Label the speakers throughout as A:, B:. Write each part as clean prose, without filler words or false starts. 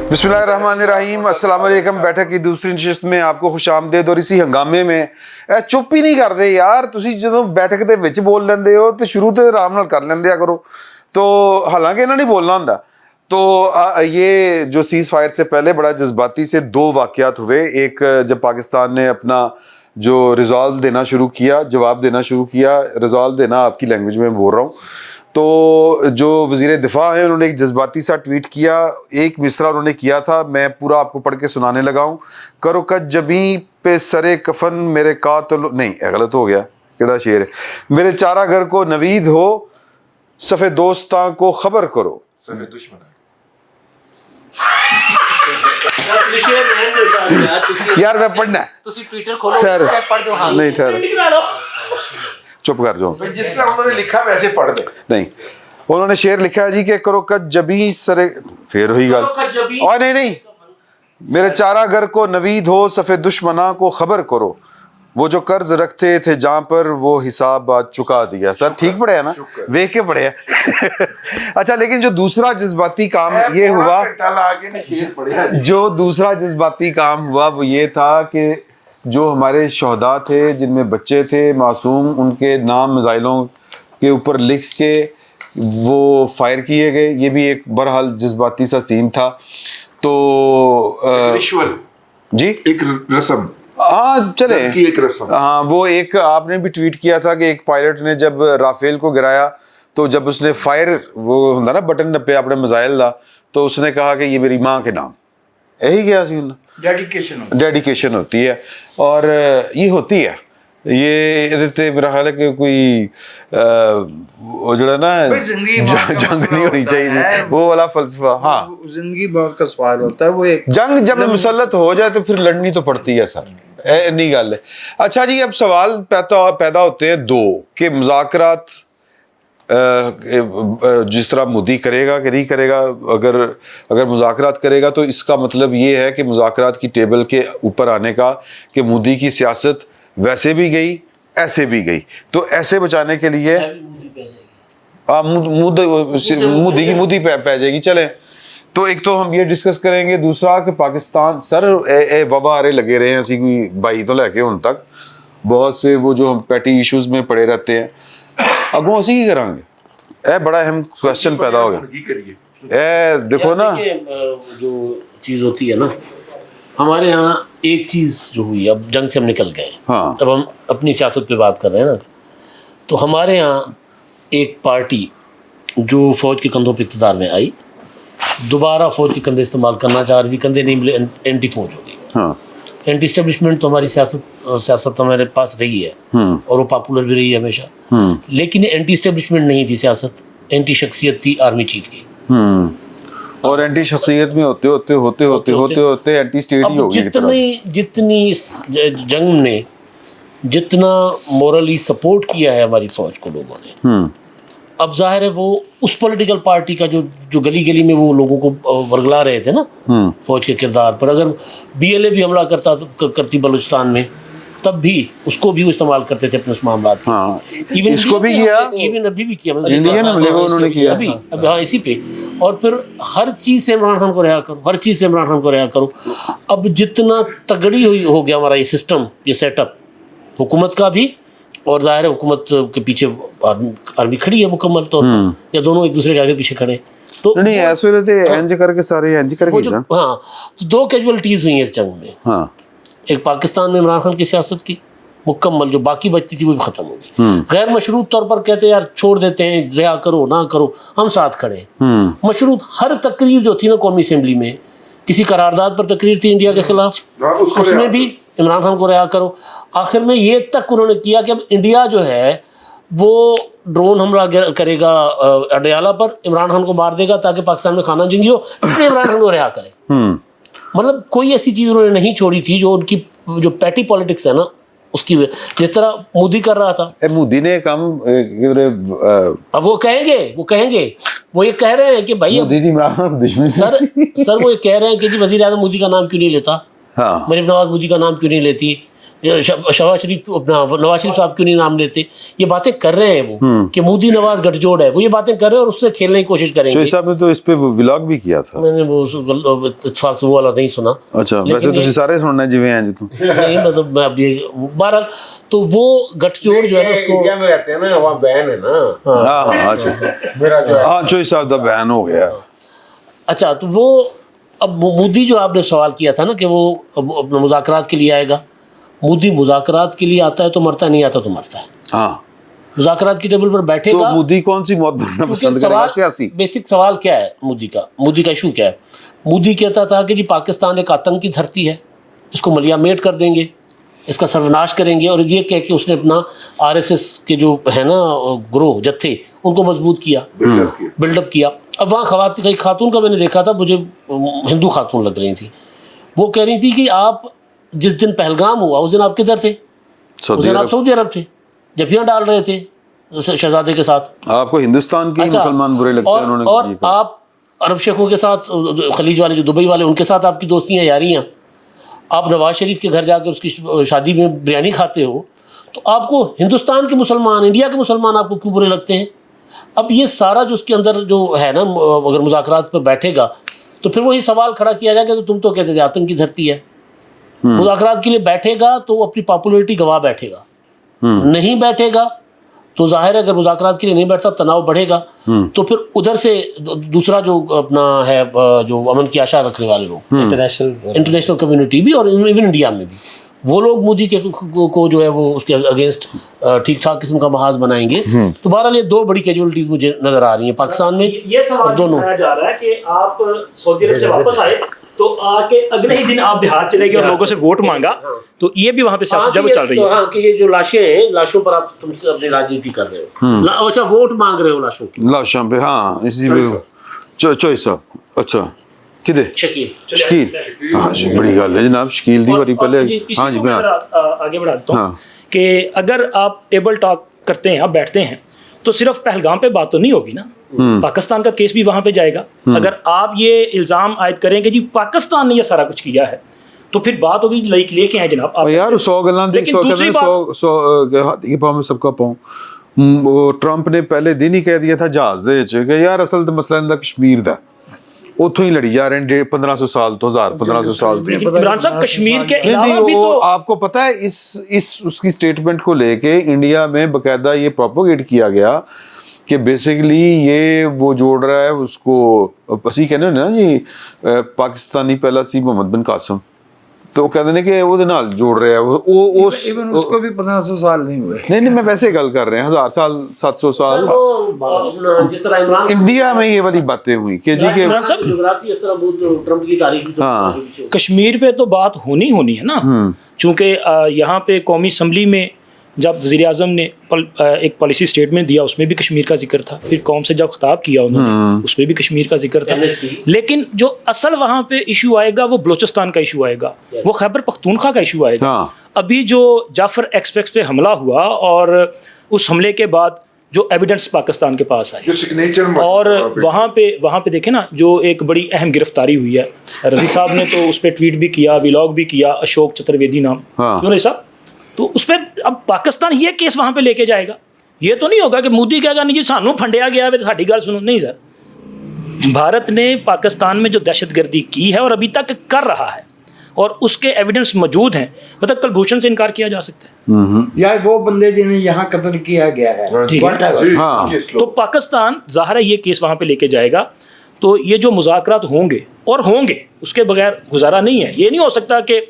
A: बिस्मिल्लाहिर्रहमानिर्रहीम, अस्सलाम वालेकुम। बैठक की दूसरी नशिस्त में आपको खुश आमदेद। और इसी हंगामे में चुप ही नहीं करते यार, ਤੁਸੀਂ ਜਦੋਂ ਬੈਠਕ ਦੇ ਵਿੱਚ ਬੋਲ ਲੈਂਦੇ ਹੋ ਤੇ ਸ਼ੁਰੂ ਤੇ ਆਰਾਮ ਨਾਲ ਕਰ ਲੈਂਦਿਆ ਕਰੋ। तो हालांकि इन्होंने बोलना होता। तो ये जो सीज़ फायर से पहले बड़ा जज्बाती से दो वाक़यात हुए। एक जब पाकिस्तान ने अपना जो रिजॉल्व देना शुरू किया, जवाब देना शुरू किया, रिजॉल्व देना आपकी लैंग्वेज में बोल रहा हूँ, तो जो वज़ीर दिफा हैं उन्होंने एक जज्बाती सा ट्वीट किया। एक मिसरा उन्होंने किया था, मैं पूरा आपको पढ़ के सुनाने लगा हूँ। करो कद जबी पे सरे कफन मेरे कातिल, नहीं गलत हो गया, केड़ा शेर है, मेरे चारा घर को नवीद हो सफ़े दोस्तां को खबर करो सफ़े दुश्मन। यार मैं पढ़ना है,
B: ट्विटर खोलो, पढ़ दो। हाँ
A: नहीं ठहर, चुप कर जाओ।
C: जिस तरह उन्होंने लिखा वैसे पढ़ दे।
A: नहीं, उन्होंने शेर लिखा है जी कि करो कद जबी सरे, फिर हुई गल, और नहीं, मेरे चारा घर को नवीद हो सफ़े दुश्मना को खबर करो, वो जो कर्ज रखते थे जहाँ पर वो हिसाब आज चुका दिया। सर ठीक पढ़े है ना, देख के पढ़े है। अच्छा, लेकिन जो दूसरा जज्बाती काम ये हुआ, जो दूसरा जज्बाती काम हुआ वो ये था कि जो हमारे शहदा थे जिनमें बच्चे थे मासूम, उनके नाम मिसाइलों के ऊपर लिख के वो फायर किए गए। ये भी एक बहरहाल जज्बाती सा सीन था। तो जी
C: एक रस्म,
A: हाँ चले,
C: एक रस्म,
A: हाँ वो एक आपने भी ट्वीट किया था कि एक पायलट ने जब राफेल को गिराया तो जब उसने फायर वो होता ना बटन पे अपने मिसाइल दा, तो उसने कहा कि ये मेरी माँ के नाम, यही क्या सी डेडिकेशन होती है। और ये होती है, ये मेरा ख्याल है कि कोई वो जो ना जंग नहीं होनी चाहिए, वो वाला फलसफा। हाँ,
D: जिंदगी बहुत का सवाल होता है, वो एक
A: जंग जब मुसल्लत हो जाए तो फिर लड़नी तो पड़ती है सर, नहीं गल है। अच्छा जी, अब सवाल पैदा होते हैं दो कि मुज़ाकरात जिस तरह मोदी करेगा कि नहीं करेगा। अगर मुज़ाकरात करेगा तो इसका मतलब ये है कि मुज़ाकरात की टेबल के ऊपर आने का कि मोदी की सियासत वैसे भी गई ऐसे भी गई, तो ऐसे बचाने के लिए मोदी पै जाएगी। चले, तो एक तो हम ये डिस्कस करेंगे, दूसरा कि पाकिस्तान सर बाबा अरे लगे रहे हैं असी कोई बाई तो लैके हुण तक बहुत से वो जो हम पैटी इशूज़ में पड़े रहते हैं, अगों असी की करांगे। ए बड़ा अहम क्वेश्चन पैदा हो गया। ए देखो ना,
B: जो चीज़ होती है ना, हमारे यहाँ एक चीज़ जो हुई, अब जंग से हम निकल गए,
A: हाँ,
B: अब हम अपनी सियासत पे बात कर रहे हैं ना, तो हमारे यहाँ एक पार्टी जो फ़ौज के कंधों पे इक़्तिदार में आई, दोबारा फ़ौज के कंधे इस्तेमाल करना चाह रही थी, कंधे नहीं मिले, एंटी फ़ौज हो गई।
A: हाँ,
B: एंटी इस्टेब्लिशमेंट तो हमारी सियासत हमारे पास रही है और वो पॉपुलर भी रही है हमेशा, लेकिन एंटी इस्टेब्लिशमेंट नहीं थी सियासत, एंटी शख्सियत थी आर्मी चीफ की।
A: और एंटी शख्सियत में होते एंटी स्टेट ही हो गई।
B: जितनी जंग ने जितना मोरली सपोर्ट किया है हमारी फौज को लोगों ने, अब जाहिर है वो उस पॉलिटिकल पार्टी का जो गली गली में वो लोगों को वर्गला रहे थे ना फौज के किरदार पर, अगर बीएलए भी हमला करती बलूचिस्तान में, तब भी उसको भी इस्तेमाल करते थे अपने उस मामला।
A: हाँ, इवन इसको भी किया,
B: इवन अभी भी किया,
A: इंडियन हमले को उन्होंने किया
B: अभी हाँ इसी पे। और फिर हर चीज़ से इमरान खान को रिहा करो, हर चीज़ से इमरान खान को रिहा करो। अब जितना तगड़ी हो गया हमारा ये सिस्टम, ये सेटअप हुकूमत का भी, और ज़ाहिर है हुकूमत के पीछे आर्मी खड़ी है मुकम्मल तौर पर, या दोनों एक दूसरे के आगे पीछे खड़े, तो
A: नहीं ऐसे रहते एंज करके सारे एंज करके।
B: हाँ, तो दो कैजुअलिटीज़ हुई हैं इस जंग में।
A: हाँ,
B: एक पाकिस्तान में इमरान खान की सियासत की मुकम्मल, जो बाकी बचती थी वो भी ख़त्म हो गई। गैर मशरूत तौर पर कहते यार छोड़ देते हैं, रिहा करो ना करो, हम साथ खड़े। मशरूत हर तकरीर जो थी ना कौमी असम्बली में, किसी करारदाद पर तकरीर थी इंडिया के खिलाफ, उसमें भी इमरान खान को रिहा करो। आखिर में ये तक उन्होंने किया कि अब इंडिया जो है वो ड्रोन हमला करेगा अडयाला पर, इमरान खान को मार देगा ताकि पाकिस्तान में खाना जंगी हो, इसलिए इमरान खान को रिहा करें। मतलब कोई ऐसी चीज़ उन्होंने नहीं छोड़ी थी जो उनकी जो पैटी पॉलिटिक्स है ना उसकी, जिस तरह मोदी कर रहा था।
A: मोदी ने काम
B: अब वो कहेंगे वो ये कह रहे हैं कि भाई सर वो ये कह रहे हैं कि जी वज़ीर आज़म मोदी का नाम क्यों नहीं लेता,
A: हाँ,
B: मरीम नवाज मोदी का नाम क्यों नहीं लेती, शहबाज शरीफ अपना नवाज शरीफ साहब क्यों नहीं नाम लेते? ये बातें कर रहे हैं वो कि मोदी नवाज गठजोड़ है, वो ये बातें कर रहे हैं और उससे खेलने की कोशिश करेंगे।
A: चोई साहब ने तो इस पे व्लॉग भी किया था।
B: मैंने वो इत्तेफाक से वो वाला नहीं सुना।
A: अच्छा, वैसे तुसी सारे सुनना जिवें हैं जितू
B: नहीं मतलब मैं अभी बहरहाल तो वो गठजोड़ जो है ना उसको
D: इंडिया में रहते हैं ना, वहाँ बैन है ना।
A: हाँ अच्छा,
D: मेरा जो है
A: हाँ चोई साहब दा बैन हो गया।
B: अच्छा तो वो अब मोदी जो आपने सवाल किया था ना कि वो अपने मुज़ाकरात के लिए आएगा, मोदी मुज़ाकरात के लिए आता है तो मरता है, नहीं आता तो मरता है।
A: हाँ,
B: मुज़ाकरात की टेबल पर बैठेगा
A: तो मोदी कौन सी मौत भरना
B: क्योंकि
A: पसंद करेगा? सियासी।
B: बेसिक सवाल क्या है मोदी का इशू क्या है? मोदी कहता था कि जी पाकिस्तान एक आतंक की धरती है, इसको मलियामेट कर देंगे, इसका सर्वनाश करेंगे, और ये कह के उसने अपना आरएसएस के जो है ना ग्रोह जत्थे उनको मजबूत किया, बिल्डअप किया। अब वहाँ कई खातून का मैंने देखा था, मुझे हिंदू खातून लग रही थी, वो कह रही थी कि आप जिस दिन पहलगाम हुआ उस दिन आप किधर थे? उस दिन आप सऊदी अरब थे, जफियाँ डाल रहे थे शहजादे के साथ।
A: आपको हिंदुस्तान के
B: अच्छा,
A: मुसलमान बुरे लगते हैं उन्होंने
B: और
A: ये कहा।
B: आप अरब शेखों के साथ, खलीज वाले जो दुबई वाले, उनके साथ आपकी दोस्तियाँ यारियाँ, आप नवाज शरीफ के घर जाकर उसकी शादी में बिरयानी खाते हो, तो आपको हिंदुस्तान के मुसलमान, इंडिया के मुसलमान आपको क्यों बुरे लगते हैं? अब ये सारा जो उसके अंदर जो है ना, अगर मुज़ाकरात पर बैठेगा तो फिर वही सवाल खड़ा किया जाएगा, तो तुम तो कहते थे आतंक की धरती है। मुज़ाकरात के लिए बैठेगा तो अपनी पॉपुलैरिटी गवा बैठेगा, नहीं बैठेगा तो जाहिर है अगर मुज़ाकरात के लिए नहीं बैठता तनाव बढ़ेगा, तो फिर उधर से दूसरा जो अपना है जो अमन की आशा रखने वाले लोग, इंटरनेशनल कम्युनिटी भी और इवन इंडिया में भी, वो लोग मोदी के को जो है वो उसके अगेंस्ट ठीक ठाक किस्म का महाज बनाएंगे। तो बहरहाल ये दो बड़ी कैजुअलिटीज मुझे नजर आ रही हैं पाकिस्तान में।
E: ये सवाल
B: दोनों
E: उठाया जा रहा है कि आप सऊदी अरब से वापस आए तो आके अगले ही दिन आप बिहार चले गए और लोगों से वोट मांगा, तो ये भी वहाँ पे सियासत जब चल रही है।
B: हाँ कि ये जो लाशें हैं, लाशों पर आप तुमसे अपनी राजनीति कर रहे हो, अच्छा वोट मांग रहे हो लाशों की।
A: लाशों पे, हाँ इसी पे चोई साहब। अच्छा किदे
B: शकील
A: शकील, हाँ जी बड़ी गल है जनाब, शकील दी बारी पहले। हाँ जी मैं
E: आगे बढ़ा देता हूँ कि अगर आप टेबल टॉक करते हैं, आप बैठते हैं, तो सिर्फ पहलगाम पे बात तो नहीं होगी ना, पाकिस्तान का केस भी वहां पे जाएगा। अगर आप ये इल्जाम आयद करें कि जी पाकिस्तान ने ये सारा कुछ किया है, तो फिर बात होगी लाइक लेके आए जनाब आप
A: यार 100 गल्लां दी, 100 हाथी के पाँव में सबका पाँव। वो ट्रंप ने पहले दिन ही कह दिया था जहाज दे विच कि यार असल तो मसला इनका कश्मीर दा, उतों ही लड़ी जा रहे हैं 1500 साल तो 1500 साल।
E: इमरान साहब कश्मीर के
A: नहीं
E: अलावा भी
A: वो
E: तो
A: आपको पता है इस उसकी स्टेटमेंट को लेके इंडिया में बकायदा ये प्रोपोगेट किया गया कि बेसिकली ये वो जोड़ रहा है उसको, ਅਸੀਂ ਕਹਿੰਦੇ ਹੁੰਦੇ ਨਾ ਜੀ पाकिस्तानी पहला सी मोहम्मद बिन कासिम, तो कहते हैं कि वो नाल जोड़ रहा है वो
D: इवन उसको भी 1500 साल नहीं हुए।
A: नहीं मैं वैसे गल कर रहे हैं 1000 साल 700 साल
B: वो जिस तरह इमरान
A: इंडिया में ये वाली बातें हुई कि जी के
E: इमरान साहब
B: ज्योग्राफी इस तरह बहुत ट्रम्प की तारीख भी
A: हाँ।
E: कश्मीर पे तो बात होनी है ना, चूँकि यहाँ पे कौमी असम्बली में जब वज़ीर आज़म ने एक पॉलिसी स्टेटमेंट दिया उसमें भी कश्मीर का जिक्र था, फिर कौम से जब खिताब किया उन्होंने उसमें भी कश्मीर का जिक्र था, लेकिन जो असल वहाँ पे इशू आएगा वो बलूचिस्तान का इशू आएगा, वो खैबर पख्तूनख्वा का इशू आएगा। अभी जो जाफर एक्सप्रेस पे हमला हुआ और उस हमले के बाद जो एविडेंस पाकिस्तान के पास आए और वहाँ पे देखें ना, जो एक बड़ी अहम गिरफ्तारी हुई है, रज़ी साहब ने तो उस पर ट्वीट भी किया, व्लॉग भी किया, अशोक चतुर्वेदी नाम, क्यों नहीं साहब, तो उस पर अब पाकिस्तान ये केस वहाँ पे लेके जाएगा। ये तो नहीं होगा कि मोदी कहेगा नहीं जी सानू फंडिया गया है साड़ी गल सुनो, नहीं सर, भारत ने पाकिस्तान में जो दहशतगर्दी की है और अभी तक कर रहा है और उसके एविडेंस मौजूद हैं, मतलब कुलभूषण से इनकार किया जा सकता है
D: या वो बंदे जिन्हें यहाँ कत्ल किया गया है,
E: ठीक है, तो पाकिस्तान ज़ाहिर है ये केस वहाँ पे लेके जाएगा। तो ये जो मुज़ाकरात होंगे उसके बगैर गुजारा नहीं है। ये नहीं हो सकता कि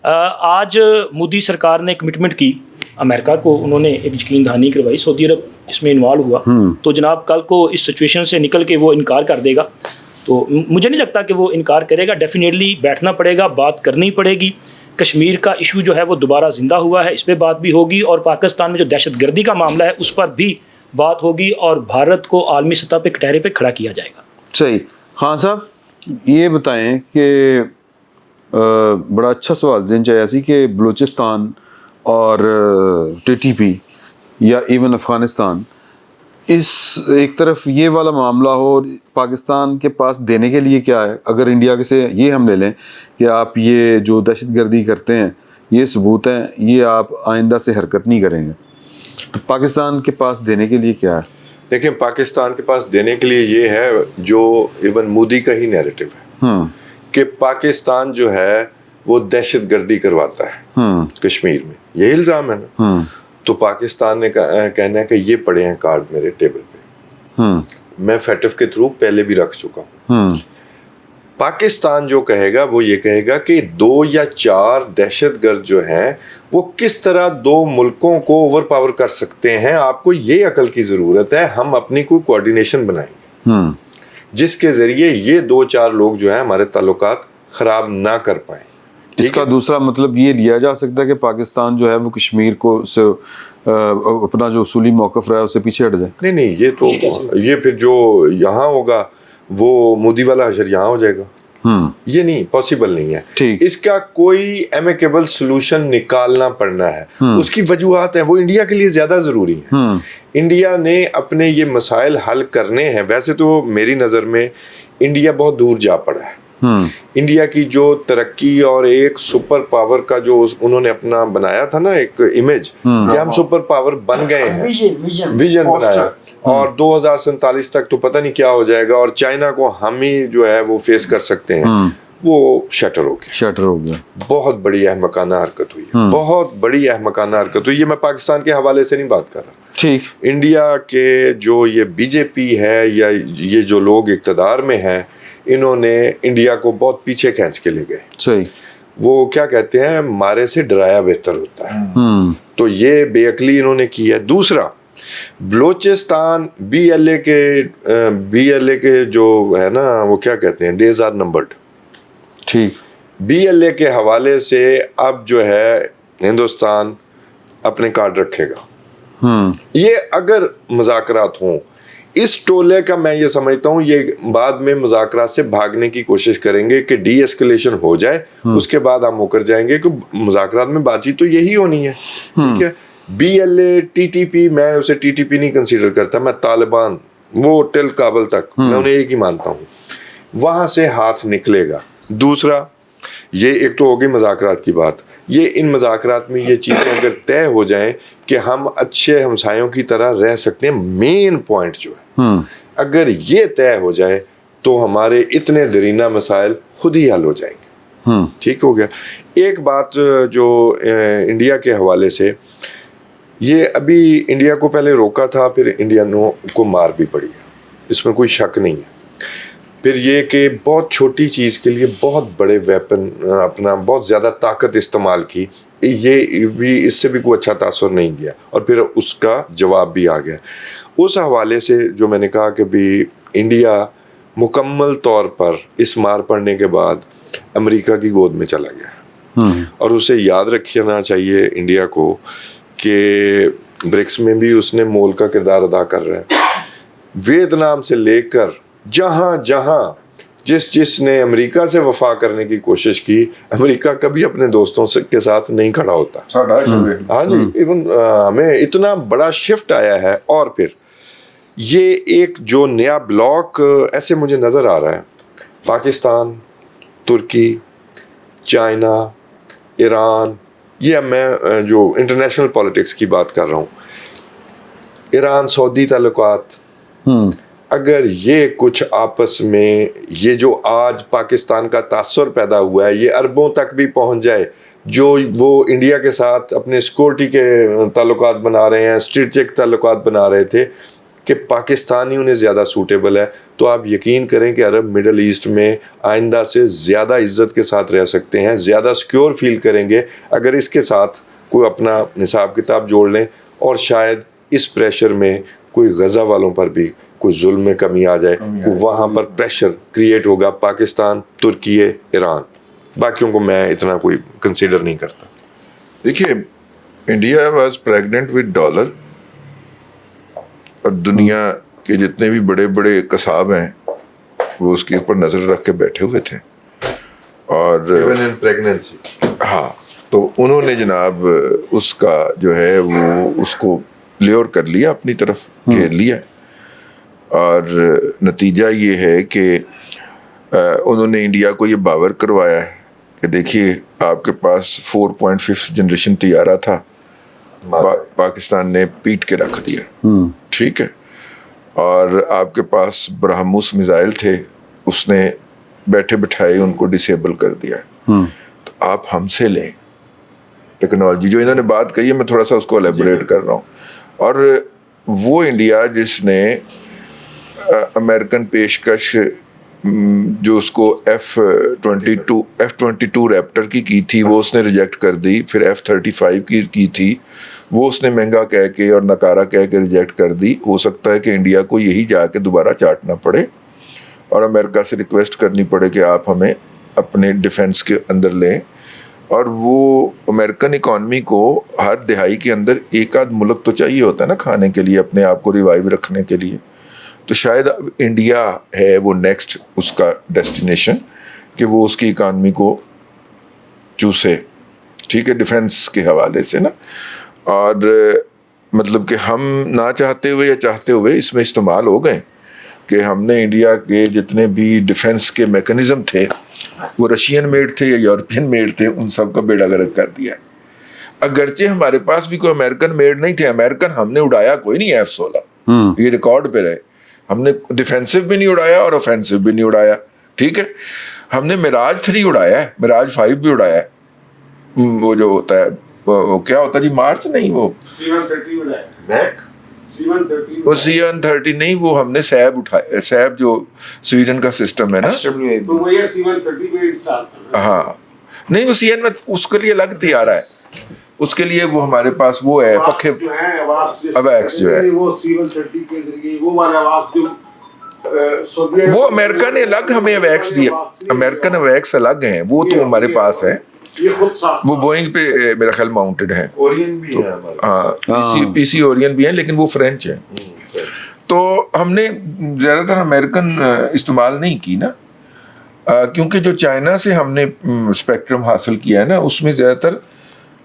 E: आज मोदी सरकार ने कमिटमेंट की अमेरिका को, उन्होंने एक यकीन दहानी करवाई, सऊदी अरब इसमें इन्वॉल्व हुआ, तो जनाब कल को इस सिचुएशन से निकल के वो इनकार कर देगा, तो मुझे नहीं लगता कि वो इनकार करेगा। डेफिनेटली बैठना पड़ेगा, बात करनी पड़ेगी। कश्मीर का इशू जो है वो दोबारा ज़िंदा हुआ है, इस पर बात भी होगी और पाकिस्तान में जो दहशतगर्दी का मामला है उस पर भी बात होगी और भारत को आलमी सतह पे कटहरे पे खड़ा किया जाएगा।
A: सही। हाँ साहब ये बताएं कि बड़ा अच्छा सवाल जिन चाहिए सी कि बलूचिस्तान और TTP या इवन अफ़गानिस्तान, इस एक तरफ ये वाला मामला हो, पाकिस्तान के पास देने के लिए क्या है? अगर इंडिया के से ये हम ले लें कि आप ये जो दहशतगर्दी करते हैं یہ ثبوت ہیں, یہ آپ آئندہ سے حرکت نہیں کریں گے, تو پاکستان کے پاس دینے کے لیے کیا ہے؟
C: دیکھیں پاکستان کے پاس دینے کے لیے یہ ہے جو ایون مودی کا ہی نیریٹو ہے کہ پاکستان جو ہے وہ دہشت گردی کرواتا ہے کشمیر میں, یہی الزام ہے نا. تو پاکستان نے کہنا ہے کہ یہ پڑے ہیں کارڈ میرے ٹیبل پہ, میں فیٹف کے تھرو پہلے بھی رکھ چکا ہوں. پاکستان جو کہے گا وہ یہ کہے گا کہ 2 یا 4 دہشت گرد جو ہیں وہ کس طرح 2 ملکوں کو اوور پاور کر سکتے ہیں. آپ کو یہ عقل کی ضرورت ہے, ہم اپنی کوئی کوارڈینیشن بنائیں گے جس کے ذریعے یہ 2-4 لوگ جو ہیں ہمارے تعلقات خراب نہ کر پائیں.
A: اس کا دوسرا مطلب یہ لیا جا سکتا ہے کہ پاکستان جو ہے وہ کشمیر کو سے اپنا جو اصولی موقف رہا ہے اس سے پیچھے ہٹ جائے.
C: نہیں, یہ تو یہ پھر جو یہاں ہوگا وہ مودی والا حشر یہاں ہو جائے گا. یہ نہیں پاسبل نہیں ہے. اس کا کوئی ایمیکیبل سولوشن نکالنا پڑنا ہے. اس کی وجوہات ہیں, وہ انڈیا کے لیے زیادہ ضروری ہیں. انڈیا نے اپنے یہ مسائل حل کرنے ہیں. ویسے تو میری نظر میں انڈیا بہت دور جا پڑا ہے. انڈیا کی جو ترقی اور ایک سپر پاور کا جو انہوں نے اپنا بنایا تھا نا ایک امیج کہ ہم سپر پاور بن گئے ہیں, ویژن بنایا, اور 2047 تک تو پتہ نہیں کیا ہو جائے گا اور چائنا کو ہم ہی جو ہے وہ فیس کر سکتے ہیں, وہ شٹر ہو گیا. بہت بڑی احمقانہ حرکت ہوئی, بہت بڑی احمقانہ حرکت ہوئی. یہ میں پاکستان کے حوالے سے نہیں بات کر رہا, انڈیا کے جو یہ بی جے پی ہے یا یہ جو لوگ اقتدار میں ہیں انہوں نے انڈیا کو بہت پیچھے کھینچ کے لے گئے. وہ کیا کہتے ہیں, مارے سے ڈرایا بہتر ہوتا ہے. تو یہ بے عقلی انہوں نے کی ہے. دوسرا, بلوچستان بی ایل اے کے جو ہے نا وہ کیا کہتے ہیں, these are numbered. B L A کے حوالے سے اب جو ہے ہندوستان اپنے کارڈ رکھے گا. یہ اگر مذاکرات ہوں, اس ٹولے کا میں یہ سمجھتا ہوں یہ بعد میں مذاکرات سے بھاگنے کی کوشش کریں گے کہ ڈی ایسکلیشن ہو جائے, اس کے بعد ہم مکر جائیں گے کہ مذاکرات میں بات چیت تو یہی ہونی ہے. ٹھیک ہے, B L A T T P, میں اسے ٹی ٹی پی نہیں کنسیڈر کرتا, میں طالبان وہ ٹل کابل تک میں انہیں ایک ہی مانتا ہوں, وہاں سے ہاتھ نکلے گا. دوسرا, یہ ایک تو ہوگی مذاکرات کی بات, یہ ان مذاکرات میں یہ چیزیں اگر طے ہو جائیں کہ ہم اچھے ہمسایوں کی طرح رہ سکتے ہیں, مین پوائنٹ جو ہے اگر یہ طے ہو جائے تو ہمارے اتنے درینہ مسائل خود ہی حل ہو جائیں گے. ٹھیک ہو گیا. ایک بات جو انڈیا کے حوالے سے, یہ ابھی انڈیا کو پہلے روکا تھا, پھر انڈینوں کو مار بھی پڑی, اس میں کوئی شک نہیں ہے. پھر یہ کہ بہت چھوٹی چیز کے لیے بہت بڑے ویپن, اپنا بہت زیادہ طاقت استعمال کی, یہ بھی اس سے بھی کوئی اچھا تاثر نہیں گیا, اور پھر اس کا جواب بھی آ گیا. اس حوالے سے جو میں نے کہا کہ بھی انڈیا مکمل طور پر اس مار پڑنے کے بعد امریکہ کی گود میں چلا گیا, اور اسے یاد رکھنا چاہیے انڈیا کو کہ برکس میں بھی اس نے مول کا کردار ادا کر رہا ہے. ویتنام سے لے کر جہاں جس نے امریکہ سے وفا کرنے کی کوشش کی, امریکہ کبھی اپنے دوستوں کے ساتھ نہیں کھڑا ہوتا. ہاں جی, ایون ہمیں اتنا بڑا شفٹ آیا ہے. اور پھر یہ ایک جو نیا بلاک ایسے مجھے نظر آ رہا ہے, پاکستان, ترکی, چائنا, ایران, یہ میں جو انٹرنیشنل پالیٹکس کی بات کر رہا ہوں, ایران سعودی تعلقات, اگر یہ کچھ آپس میں یہ جو آج پاکستان کا تاثر پیدا ہوا ہے یہ عربوں تک بھی پہنچ جائے, جو وہ انڈیا کے ساتھ اپنے سیکورٹی کے تعلقات بنا رہے ہیں, اسٹریٹجک تعلقات بنا رہے تھے کہ پاکستان ہی انہیں زیادہ سوٹیبل ہے, تو آپ یقین کریں کہ عرب مڈل ایسٹ میں آئندہ سے زیادہ عزت کے ساتھ رہ سکتے ہیں, زیادہ سیکیور فیل کریں گے اگر اس کے ساتھ کوئی اپنا حساب کتاب جوڑ لیں. اور شاید اس پریشر میں کوئی غزہ والوں پر بھی کوئی ظلم میں کمی آ جائے, وہاں پر پریشر کریٹ ہوگا پاکستان, ترکی, ایران, باقیوں کو میں اتنا کوئی کنسیڈر نہیں کرتا.
F: دیکھیے, India was pregnant with dollar, اور دنیا کے جتنے بھی بڑے بڑے قصاب ہیں وہ اس کے اوپر نظر رکھ کے بیٹھے ہوئے تھے. اور
C: پریگننسی,
F: ہاں, تو انہوں نے جناب اس کا جو ہے وہ اس کو لیور کر لیا, اپنی طرف گھیر لیا, اور نتیجہ یہ ہے کہ انہوں نے انڈیا کو یہ باور کروایا ہے کہ دیکھیے آپ کے پاس 4.5 جنریشن طیارہ تھا, پاکستان نے پیٹ کے رکھ دیا, ٹھیک ہے, اور آپ کے پاس برہموس میزائل تھے, اس نے بیٹھے بٹھائے ان کو ڈسیبل کر دیا. تو آپ ہم سے لیں ٹیکنالوجی. جو انہوں نے بات کہی ہے میں تھوڑا سا اس کو الیبوریٹ کر رہا ہوں. اور وہ انڈیا جس نے امریکن پیشکش جو اس کو F-22 ریپٹر کی تھی وہ اس نے ریجیکٹ کر دی, پھر F-35 کی تھی وہ اس نے مہنگا کہہ کے اور نکارا کہہ کے ریجیکٹ کر دی. ہو سکتا ہے کہ انڈیا کو یہی جا کے دوبارہ چاٹنا پڑے اور امریکہ سے ریکویسٹ کرنی پڑے کہ آپ ہمیں اپنے ڈیفنس کے اندر لیں. اور وہ امریکن اکانومی کو ہر دہائی کے اندر ایک آدھ ملک تو چاہیے ہوتا ہے نا کھانے کے لیے, اپنے آپ کو ریوائیو رکھنے کے لیے. تو شاید انڈیا ہے وہ نیکسٹ اس کا ڈیسٹینیشن کہ وہ اس کی اکانومی کو چوسے, ٹھیک ہے, ڈیفنس کے حوالے سے نا. اور مطلب کہ ہم نہ چاہتے ہوئے یا چاہتے ہوئے اس میں استعمال ہو گئے کہ ہم نے انڈیا کے جتنے بھی ڈیفنس کے میکنزم تھے وہ رشین میڈ تھے یا یورپین میڈ تھے, ان سب کا بیڑا غرق کر دیا. اگرچہ ہمارے پاس بھی کوئی امریکن میڈ نہیں تھے, امریکن ہم نے اڑایا کوئی نہیں F-16, یہ ریکارڈ پہ رہے. ہم نے ڈیفینسو بھی نہیں اڑایا اور اوفینسو بھی نہیں اڑایا, ٹھیک ہے. ہم نے میراج 3 اڑایا ہے, میراج 5 بھی اڑایا ہے. وہ جو ہوتا ہے وہ کیا ہوتا ہے جی, مارچ نہیں, وہ
D: C-130 اڑایا, میک C-130
F: وہ C-130 نہیں, وہ ہم نے سیب اٹھایا, سیب جو سویڈن کا سسٹم ہے نا,
D: تو وہ یہ C-130 میں انسٹال تھا.
F: ہاں نہیں وہ CN میں اس کے لیے الگ تیار ہے, اس کے لیے وہ ہمارے پاس وہ ہے پکھے اویکس جو ہے,
D: وہ C-130 کے ذریعے وہ والا واقع جو
F: وہ امریکہ نے الگ ہمیں اویکس دیا, امریکن اویکس الگ ہیں, وہ تو ہمارے پاس ہیں,
D: یہ خود صاف
F: وہ بوئنگ پہ میرا خیال ماؤنٹڈ ہیں.
C: اورین بھی ہے ہمارے,
F: ہاں پی سی اورین بھی ہیں لیکن وہ فرینچ ہیں. تو ہم نے زیادہ تر امریکن استعمال نہیں کی نا, کیونکہ جو چائنا سے ہم نے اسپیکٹرم حاصل کیا ہے نا اس میں زیادہ تر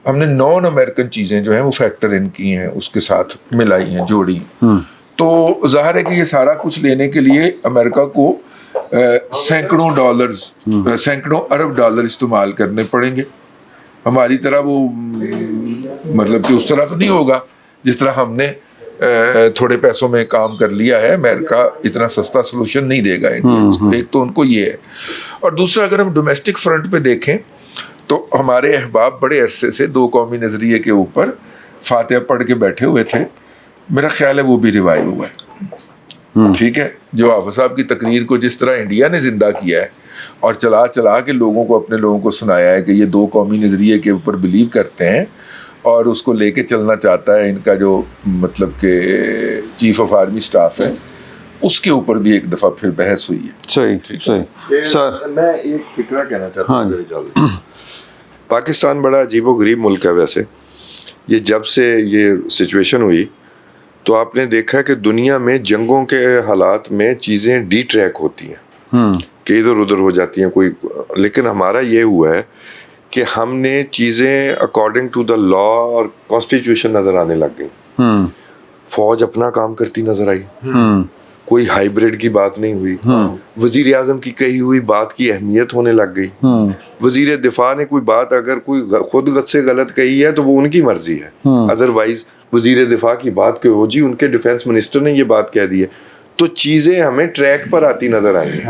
F: ہم نے نان امریکن چیزیں جو ہیں وہ فیکٹر ان کی ہیں, اس کے ساتھ ملائی ہیں, جوڑی. تو ظاہر ہے کہ یہ سارا کچھ لینے کے لیے امریکہ کو سینکڑوں ڈالرز, سینکڑوں ارب ڈالر استعمال کرنے پڑیں گے. ہماری طرح وہ مطلب کہ اس طرح تو نہیں ہوگا جس طرح ہم نے تھوڑے پیسوں میں کام کر لیا ہے. امریکہ اتنا سستا سلوشن نہیں دے گا انڈینز کو, ایک تو ان کو یہ ہے. اور دوسرا اگر ہم ڈومیسٹک فرنٹ پہ دیکھیں تو ہمارے احباب بڑے عرصے سے 2 قومی نظریے کے اوپر فاتحہ پڑھ کے بیٹھے ہوئے تھے, میرا خیال ہے وہ بھی ریوائیو ہوا ہے, ٹھیک ہے. جو حافظ صاحب کی تقریر کو جس طرح انڈیا نے زندہ کیا ہے اور چلا چلا کے لوگوں کو, اپنے لوگوں کو سنایا ہے کہ یہ 2 قومی نظریے کے اوپر بلیو کرتے ہیں اور اس کو لے کے چلنا چاہتا ہے ان کا جو مطلب کہ چیف آف آرمی اسٹاف ہے, اس کے اوپر بھی ایک دفعہ پھر بحث ہوئی ہے.
A: صحیح سر,
C: میں ایک فکرہ کہنا چاہتا ہوں. پاکستان بڑا عجیب و غریب ملک ہے ویسے. یہ جب سے یہ سچویشن ہوئی تو آپ نے دیکھا کہ دنیا میں جنگوں کے حالات میں چیزیں ڈی ٹریک ہوتی ہیں کہ ادھر ادھر ہو جاتی ہیں کوئی, لیکن ہمارا یہ ہوا ہے کہ ہم نے چیزیں اکارڈنگ ٹو دا لا اور کانسٹیٹیوشن نظر آنے لگ گئی. فوج اپنا کام کرتی نظر آئی, کوئی ہائیبریڈ کی بات نہیں ہوئی. وزیر اعظم کی کہی ہوئی بات کی اہمیت ہونے لگ گئی. وزیر دفاع نے کوئی بات اگر کوئی خود سے غلط کہی ہے تو وہ ان کی مرضی ہے, ادروائز وزیر دفاع کی بات کہ ہو جی ان کے ڈیفنس منسٹر نے یہ بات کہہ دی ہے, تو چیزیں ہمیں ٹریک پر آتی نظر آئیں گی.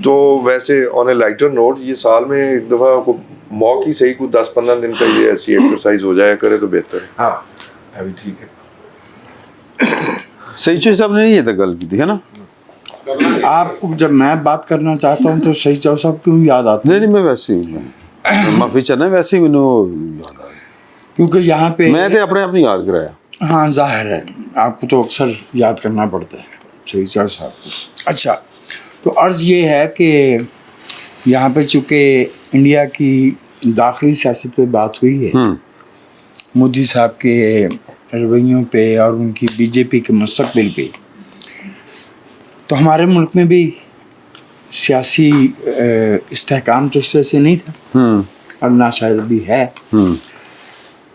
C: تو ویسے آن اے لائٹر نوٹ, یہ سال میں ایک دفعہ موقع ہی صحیح کوئی 10-15 دن کا یہ ایسی ایکسرسائز ہو جایا کرے تو بہتر ہے.
F: ہاں ابھی ٹھیک ہے.
A: صحیح چیز صاحب نے یہ تو گل کی تھی ہے نا.
D: آپ کو جب میں بات کرنا چاہتا ہوں تو صحیح چاو صاحب کیوں یاد آتا ہے؟
A: نہیں میں ویسے ہی معافی چاہنا, ویسے ہی مینوں یاد آیا
D: کیونکہ یہاں پہ
A: میں تو اپنے آپ نہیں یاد کرایا.
D: ہاں ظاہر ہے آپ کو تو اکثر یاد کرنا پڑتا ہے صحیح چاو صاحب کو. اچھا تو عرض یہ ہے کہ یہاں پہ چونکہ انڈیا کی داخلی سیاست پہ بات ہوئی ہے, مودی صاحب کے رویوں پہ اور ان کی بی جے پی کے مستقبل پہ, تو ہمارے ملک میں بھی سیاسی استحکام تو اس طرح سے نہیں تھا اور نہ شاید بھی ہے.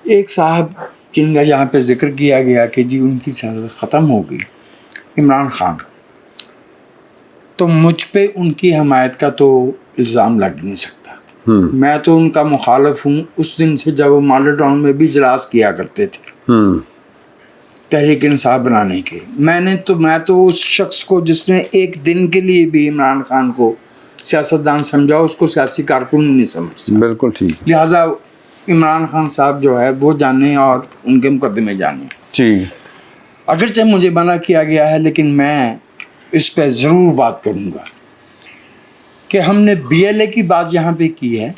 D: ایک صاحب جن کا جہاں پہ ذکر کیا گیا کہ جی ان کی سیاست ختم ہو گئی, عمران خان, تو مجھ پہ ان کی حمایت کا تو الزام لگ نہیں سکتا. मैं तो उनका मुखालिफ हूँ उस दिन से जब वो मॉडल टाउन में भी इजलास किया करते थे तहरीक इंसाफ बनाने के। मैं तो उस शख्स को जिसने एक दिन के लिए भी इमरान खान को सियासतदान समझा, उसको सियासी कारकुन नहीं समझता।
A: बिल्कुल ठीक।
D: लिहाजा इमरान खान साहब जो है वो जाने और उनके मुकदमे जाने।
A: ठीक।
D: अगरचे मुझे मना किया गया है लेकिन मैं इस पर ज़रूर बात करूँगा कि हमने बीएलए की बात यहाँ पे की है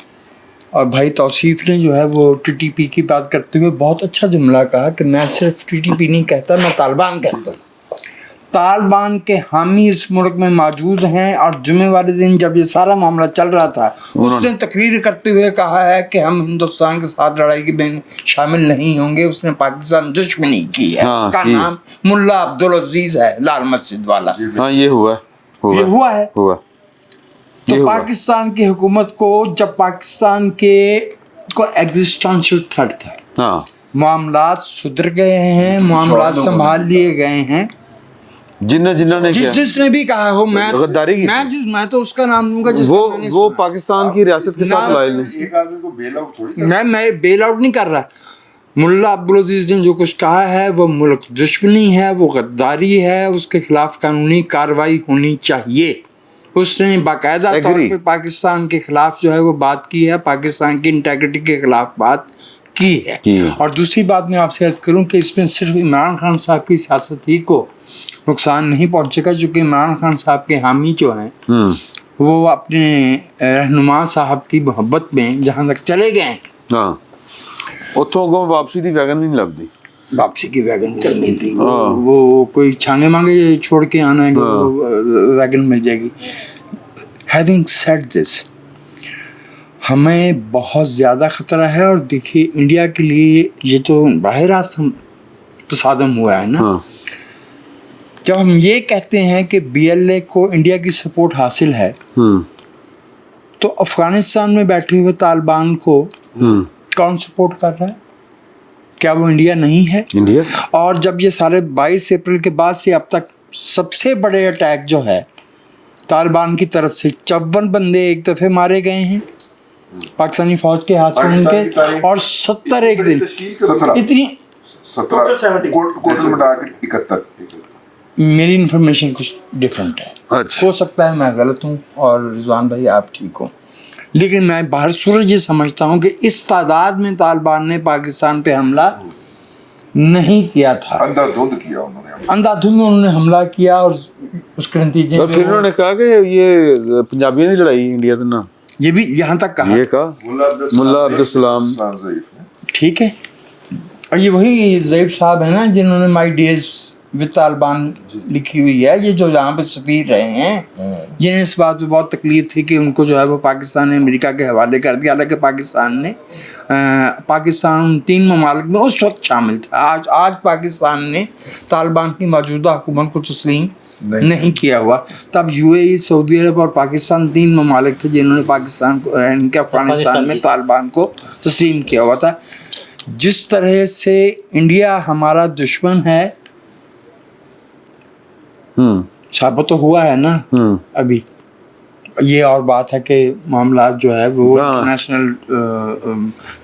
D: और भाई तौसीफ ने जो है वो टीटीपी की बात करते हुए बहुत अच्छा जुमला कहा कि मैं सिर्फ टीटीपी नहीं कहता, मैं तालिबान कहता हूँ। तालिबान के हामी इस मुल्क में मौजूद हैं और जुमे वाले दिन जब ये सारा मामला चल रहा था उस दिन तकरीर करते हुए कहा है कि हम हिंदुस्तान के साथ लड़ाई में शामिल नहीं होंगे। उसने पाकिस्तान दुश्मनी की है। उसका नाम मुल्ला अब्दुल अजीज है, लाल मस्जिद वाला।
A: हाँ ये हुआ है।
D: तो पाकिस्तान की हुकूमत को जब पाकिस्तान के को एग्जिस्टेंशियल थ्रेट था,
A: हाँ,
D: मामलात सुधर गए हैं, मामलात संभाल लिए गए हैं।
A: जिन्होंने
D: जिसने भी कहा हो
A: गद्दारी की,
D: मैं तो उसका नाम लूंगा
A: वो पाकिस्तान की रियासत के साथ लायल नहीं।
C: एक आदमी को बेल आउट थोड़ी
D: मैं बेल आउट नहीं कर रहा। मुल्ला अब्दुल अजीज ने जो कुछ कहा है वो मुल्क दुश्मनी है, वो गद्दारी है, उसके खिलाफ कानूनी कार्रवाई होनी चाहिए। उसने बाकायदा तौर पे पाकिस्तान के खिलाफ जो है वो बात की है, पाकिस्तान की इंटेग्रिटी के खिलाफ बात की है। और दूसरी बात मैं आपसे अर्ज करूं कि इसमें सिर्फ इमरान खान साहब की सियासत ही को नुकसान नहीं पहुंचेगा, क्योंकि इमरान खान साहब के हामी जो हैं वो अपने रहनुमा साहब की मोहब्बत में जहाँ तक चले गए,
A: उतों को वापसी की वैगन नहीं लगती,
D: वापसी की वैगन चलनी थी। वो कोई छांगे मांगे छोड़ के आना है, वैगन मिल जाएगी। हैविंग सेड दिस, हमें बहुत ज़्यादा ख़तरा है। और देखिए इंडिया के लिए ये तो बाहर रास्त तसादम हुआ है ना। जब हम ये कहते हैं कि बीएलए को इंडिया की सपोर्ट हासिल है, तो अफगानिस्तान में बैठे हुए तालिबान को कौन सपोर्ट कर रहा है? क्या वो इंडिया नहीं है?
A: इंडिया। और
D: जब ये सारे 22 अप्रैल के बाद से अब तक सबसे बड़े अटैक जो है तालिबान की तरफ से 54 बंदे एक दफ़े मारे गए हैं पाकिस्तानी फौज के हाथों उनके, और 70 एक दिन इतनी
F: 71
D: मेरी इन्फॉर्मेशन कुछ डिफरेंट है।
A: अच्छा।
D: हो सकता है मैं गलत हूँ और रिजवान भाई आप ठीक हो, लेकिन मैं बाहर सूरज ये समझता हूँ कि इस तादाद में तालिबान ने पाकिस्तान पे हमला नहीं किया था।
F: अंधाधुंध किया उन्होंने,
D: अंधाधुंध उन्होंने हमला किया और उसके नतीजे
A: में फिर उन्होंने कहा कि ये पंजाबियों की लड़ाई इंडिया तो ना,
D: ये भी यहाँ तक कहा,
A: ये कहा मुल्ला अब्दुल सलाम,
D: ठीक है। और ये वही ज़ईफ साहब है ना जिन्होंने माई डेज विद तालिबान लिखी हुई है, ये जो यहाँ पे सफीर रहे हैं, जिन्हें इस बात में बहुत तकलीफ थी कि उनको जो है वो पाकिस्तान ने अमेरिका के हवाले कर दिया। हालांकि पाकिस्तान 3 ममालिक में उस वक्त शामिल था। आज पाकिस्तान ने तालिबान की मौजूदा हुकूमत को तस्लीम नहीं किया हुआ। तब यूएई, सऊदी अरब और पाकिस्तान 3 ममालिक थे जिन्होंने पाकिस्तान को, इनके अफगानिस्तान में तालिबान को तस्लीम किया हुआ था। जिस तरह से इंडिया हमारा दुश्मन है साबित तो हुआ है ना अभी। ये और बात है कि मामला जो है वो इंटरनेशनल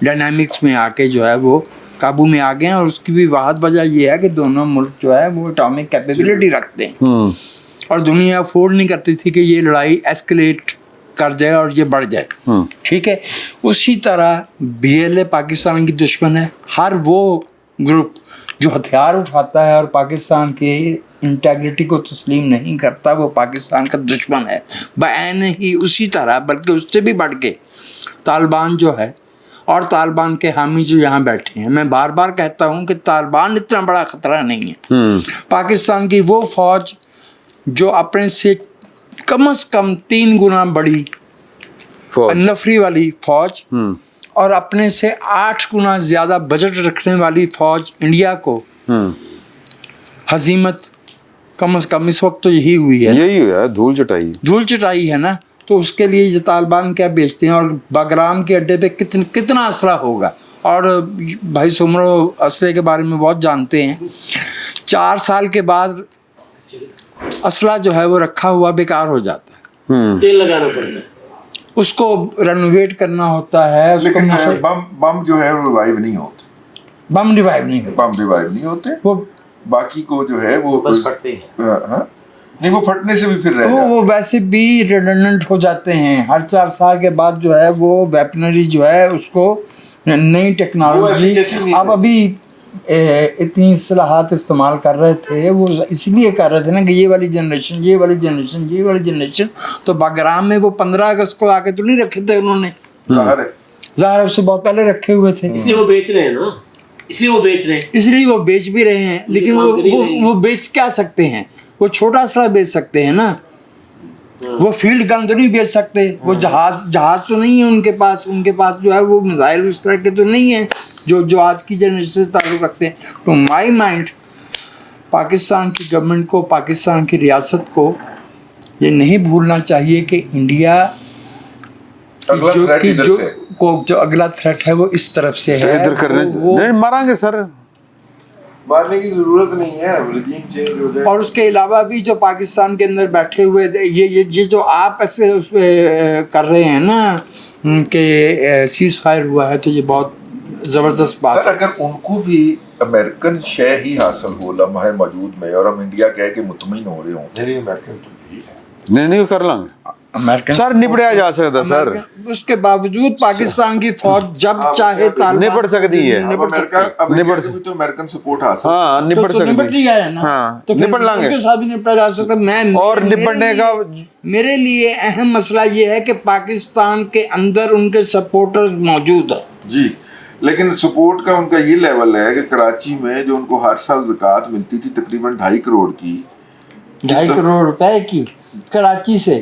D: डायनामिक्स में आके जो है वो काबू में आ गए हैं, और उसकी भी वाहद वजह ये है कि दोनों मुल्क जो है वो एटॉमिक कैपेबिलिटी रखते हैं, और दुनिया अफोर्ड नहीं करती थी कि ये लड़ाई एस्केलेट कर जाए और ये बढ़ जाए। ठीक है, उसी तरह बीएलए पाकिस्तान की दुश्मन है। हर वो ग्रुप जो हथियार उठाता है और पाकिस्तान के इंटेग्रिटी को तस्लीम नहीं करता, वो पाकिस्तान का दुश्मन है। बयान ही उसी तरह, बल्कि उससे भी बढ़ के तालिबान जो है और तालिबान के हामी जो यहाँ बैठे हैं, मैं बार बार कहता हूँ कि तालिबान इतना बड़ा ख़तरा नहीं है। पाकिस्तान की वो फौज जो अपने से कम से कम 3 गुना बड़ी नफरी वाली फौज और अपने से 8 गुना ज़्यादा बजट रखने वाली फौज इंडिया को हजीमत कम से कम इस वक्त तो यही हुई है,
A: यही हुआ है, धूल चटाई
D: है ना। तो उसके लिए ये तालिबान क्या बेचते हैं, और बागराम के अड्डे पे कितना असला होगा। और भाई सुमरो असले के बारे में बहुत जानते हैं। 4 साल के बाद असला जो है वो रखा हुआ बेकार हो जाता है,
B: तेल लगाना पड़ता है।
D: اس کو رینوویٹ کرنا ہوتا ہے, اس کو
F: लेकिन बम जो है वो रिवाइव नहीं होते,
D: बम रिवाइव नहीं होता,
F: बम रिवाइव नहीं होते,
D: वो
F: बाकी को जो है वो
B: बस फटते हैं।
F: हाँ, नहीं वो फटने से भी फिर रह जाते
D: वो वैसे भी रिडंडेंट हो जाते हैं, हर 4 साल के बाद जो है वो वेपनरी जो है उसको नई टेक्नोलॉजी,
F: efficacy नहीं
D: अब अभी इतनी इस्लाहात इस्तेमाल कर रहे थे, वो इसलिए कर रहे थे ना कि ये वाली जनरेशन, ये वाली जनरेशन, ये वाली जनरेशन, तो बागराम में वो 15 अगस्त को आके तो नहीं रखे थे उन्होंने,
F: ज़ाहिर है।
D: ज़ाहिर उससे बहुत पहले रखे हुए थे,
B: इसलिए वो बेच रहे हैं ना, इसलिए वो बेच रहे हैं।
D: इसलिए वो बेच भी रहे हैं, लेकिन वो बेच क्या सकते हैं, वो छोटा सा बेच सकते हैं ना, वो फील्ड गन तो नहीं बेच सकते, वो जहाज तो नहीं है उनके पास जो है वो मिसाइल उस तरह के तो नहीं है जो आज की जनरेशन से ताल्लुक़ रखते हैं। तो माई माइंड पाकिस्तान की गवर्नमेंट को, पाकिस्तान की रियासत को ये नहीं भूलना चाहिए कि इंडिया
F: अगला threat इधर से है।
D: जो अगला थ्रेट है वो इस तरफ से है,
A: इधर करने
D: वो
A: नहीं मारांगे सर,
F: मारने की जरूरत नहीं है, regime change हो जाए।
D: और उसके अलावा भी जो पाकिस्तान के अंदर बैठे हुए ये जो आप ऐसे उस पे कर रहे हैं ना कि सीज फायर हुआ है, तो ये बहुत ज़बरदस्त बात
F: सर
D: है।
F: अगर उनको भी अमेरिकन शय ही हासिल हो लम्हा मौजूद में और हम इंडिया कह के मुतमिन हो रहे हों, नहीं अमेरिकन तो भी है,
A: नहीं कर लांगे
D: अमेरिकन
A: सर, निपटा जा सकता सर,
D: उसके बावजूद पाकिस्तान की फौज जब चाहे तालिबान
A: निपट सकती है।
F: अब अमेरिका भी तो अमेरिकन सपोर्ट हासिल
A: हाँ निपट
D: तो निपट
A: सकती
D: ही गया है ना,
A: हाँ,
D: तो फिर
A: निपट लांगे।
D: उनके साथ भी निपटा जा सकता है। मैं
A: और निपटने का
D: मेरे लिए अहम मसला ये है कि पाकिस्तान के अंदर उनके सपोर्टर्स मौजूद है
F: जी, लेकिन सपोर्ट का उनका ये लेवल है कि कराची में जो उनको हर साल ज़कात मिलती थी तकरीबन 2.5 करोड़ की,
D: 2.5 करोड़ रुपए की कराची से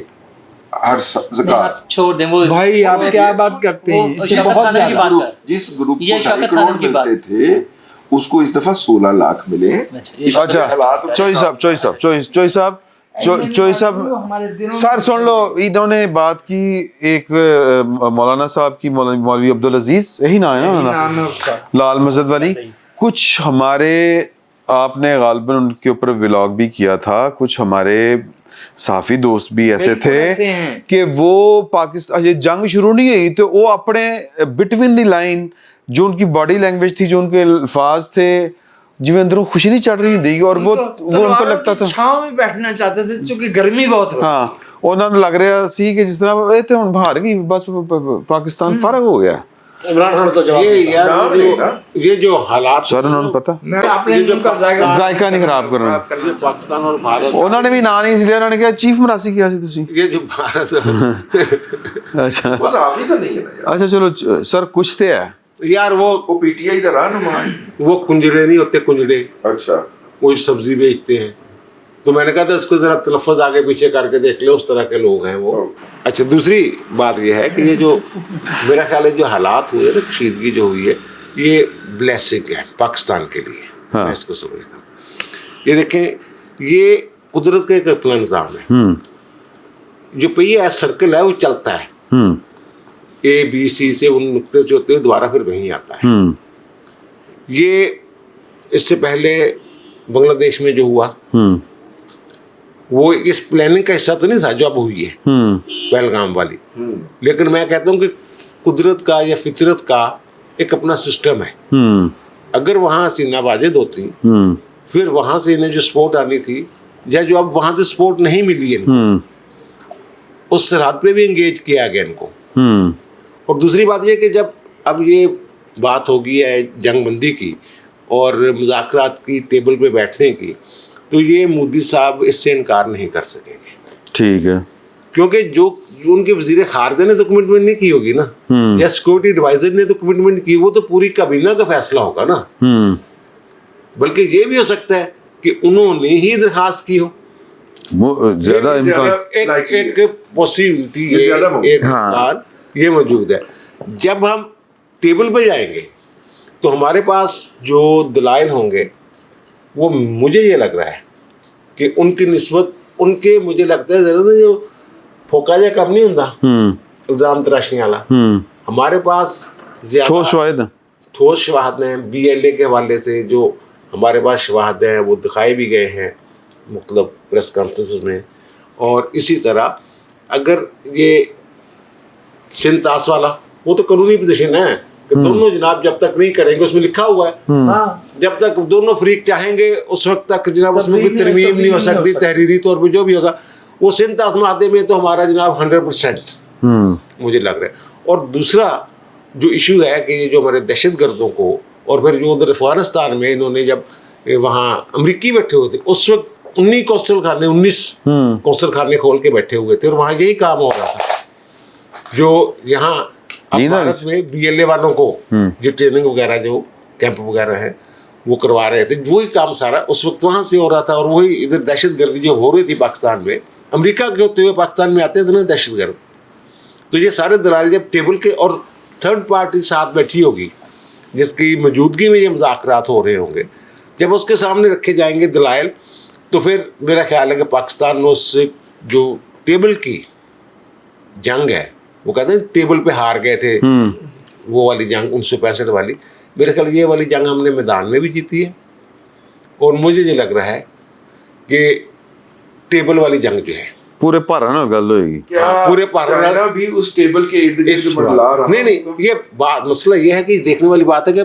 F: हर ज़कात,
G: छोड़ दें वो
D: भाई, आप क्या बात करते हैं,
G: वो
D: इससे
G: शौकत
D: बहुत
G: खान की
D: ज्यादा।
G: बात है।
F: जिस ग्रुप
G: ये
F: को
G: शौकत
F: 2.5
G: खान
F: करोड़
G: की बात
F: मिलते थे उसको इस दफा 16 लाख मिले।
A: अच्छा चोई साहब
D: हमारे दिनों
A: सर सुन लो, इन्होंने बात की एक मौलाना साहब की, मौलवी अब्दुल अजीज, यही ना है ना
D: नाम है उसका,
A: लाल मस्जिद वाली, कुछ हमारे आपने गालिबन उनके ऊपर व्लॉग भी किया था, कुछ हमारे साफी दोस्त भी ऐसे
D: बिल्कुल ऐसे
A: थे
D: हैं।
A: कि वो पाकिस्तान, ये जंग शुरू नहीं हुई तो वो अपने बिटवीन द लाइन जो उनकी बॉडी लैंग्वेज थी, जो उनके अल्फाज थे, जिਵੇਂ अंदरों खुशी नहीं चढ़ रही थी, और वो उनको लगता था
D: छांव में बैठना चाहते थे क्योंकि गर्मी बहुत होती
A: हाँ, ਉਹਨਾਂ ਨੂੰ ਲੱਗ ਰਿਹਾ ਸੀ ਕਿ ਜਿਸ ਤਰ੍ਹਾਂ ਇਹ ਤੇ ਹੁਣ ਬਾਹਰ ਗਈ, ਬਸ ਪਾਕਿस्तान फर्क हो गया।
B: इमरान खान तो जवाब
H: ये
B: देता।
H: यार ये जो हालात
A: सर उन्होंने पता
D: मैं अपने
H: जो
D: उनका जायका
A: जायका नहीं खराब करना,
H: ये पाकिस्तान और भारत,
A: ਉਹਨਾਂ ਨੇ ਵੀ ਨਾਂ ਨਹੀਂ ਇਸ ਲਈ ਉਹਨਾਂ ਨੇ ਕਿਹਾ ਚੀਫ ਮਰਾਸੀ ਕਿਹਾ ਸੀ ਤੁਸੀਂ।
H: ये जो भारत
A: ਅੱਛਾ
F: वो साफी तो नहीं है ना यार,
A: अच्छा चलो सर कुछ तो है
H: यार
F: वो पीटीआई का रहनुमा है।
H: वो कुंजड़े नहीं होते, कुंजड़े
F: अच्छा,
H: वो सब्जी बेचते हैं, तो मैंने कहा था इसको जरा तलफ़्फ़ुज़ आगे पीछे करके देख ले, उस तरह के लोग हैं वो। अच्छा, दूसरी बात ये है कि ये जो मेरा ख्याल है जो हालात हुए ना, कशीदगी जो हुई है, ये ब्लेसिंग है पाकिस्तान के लिए।
A: हाँ।
H: मैं इसको समझता हूँ। ये देखें, ये कुदरत का एक अपना निज़ाम है, जो पहिया है सर्कल है वो चलता है, ए बी सी से उन नुक्ते से होते हुए दोबारा फिर वहीं आता है। ये इससे पहले बांग्लादेश में जो हुआ वो इस प्लानिंग का हिस्सा तो नहीं था जो अब हुई है पहलगाम वाली, लेकिन मैं कहता हूँ कि कुदरत का या फितरत का एक अपना सिस्टम है। अगर वहाँ से नाबाजिद होती, फिर वहाँ से इन्हें जो सपोर्ट आनी थी, या जो अब वहाँ से सपोर्ट नहीं मिली है, उस सरहद पे भी इंगेज किया गया इनको। और दूसरी बात ये कि जब अब ये बात होगी है जंगबंदी की और मुज़ाकरात की टेबल पे बैठने की, तो ये मोदी साहब इससे इनकार नहीं कर सकेंगे,
A: ठीक है,
H: क्योंकि जो उनके वज़ीर ख़ारिजा ने तो कमिटमेंट नहीं की होगी ना, या सिक्योरिटी एडवाइजर ने तो कमिटमेंट की, वो तो पूरी काबीना का फैसला होगा ना। बल्कि ये भी हो सकता है कि उन्होंने ही दरखास्त की हो,
A: ज्यादा इम्कान
H: एक पॉसिबिलिटी
F: ये ज़्यादा मौजूद
H: एक इम्कान ये मौजूद है। जब हम टेबल पे जाएंगे तो हमारे पास जो दलाइल होंगे, वो मुझे ये लग रहा है कि उनकी निस्बत उनके, मुझे लगता है जरा ना जो फोका जा कम नहीं होता इल्ज़ाम तराशने वाला, हमारे पास ज़्यादा ठोस शवाहद हैं। BLA के हवाले से जो हमारे पास शवाहद हैं वो दिखाए भी गए हैं मतलब प्रेस कॉन्फ्रेंस में। और इसी तरह अगर ये सिंध ताश वाला, वो तो कानूनी पोजीशन है कि दोनों जनाब जब तक नहीं करेंगे, उसमें लिखा हुआ है जब तक दोनों फरीक चाहेंगे उस वक्त तक जनाब उसमें कोई तरमीम नहीं हो सकती, तहरीरी तौर पर जो भी होगा। वो सिंध ताश माहदे में तो हमारा जनाब 100% मुझे लग रहा है। और दूसरा जो इशू है कि ये जो हमारे दहशत गर्दों को, और फिर जो उधर अफगानिस्तान में इन्होंने जब वहाँ अमरीकी बैठे हुए थे उस वक्त 19 कौशल खाने खोल के बैठे हुए थे, और वहाँ यही काम हो रहा था जो यहाँ भारत में BLA वालों को जो ट्रेनिंग वगैरह जो कैंप वगैरह है वो करवा रहे थे, वही काम सारा उस वक्त वहाँ से हो रहा था। और वही इधर दहशत गर्दी जो हो रही थी पाकिस्तान में, अमेरिका के होते हुए पाकिस्तान में आते थे ना दहशत गर्द, तो ये सारे दलाल जब टेबल के और थर्ड पार्टी साथ बैठी होगी जिसकी मौजूदगी में ये मुज़ाकरात हो रहे होंगे, जब उसके सामने रखे जाएंगे दलाइल, तो फिर मेरा ख्याल है कि पाकिस्तान में उससे जो टेबल की जंग है, वो कहते हैं टेबल पे हार गए थे, वो वाली जंग 1965 वाली, मेरे ख्याल ये वाली जंग हमने मैदान में भी जीती है। और मुझे ये लग रहा है कि टेबल वाली जंग जो है
A: पूरे भारत ਨਾਲ ਗੱਲ ਹੋਏਗੀ,
H: पूरे
F: चाइना भी उस टेबल के इर्द गिर्द मंडला रहा।
H: नहीं, ये बात मसला ये है कि देखने वाली बात है कि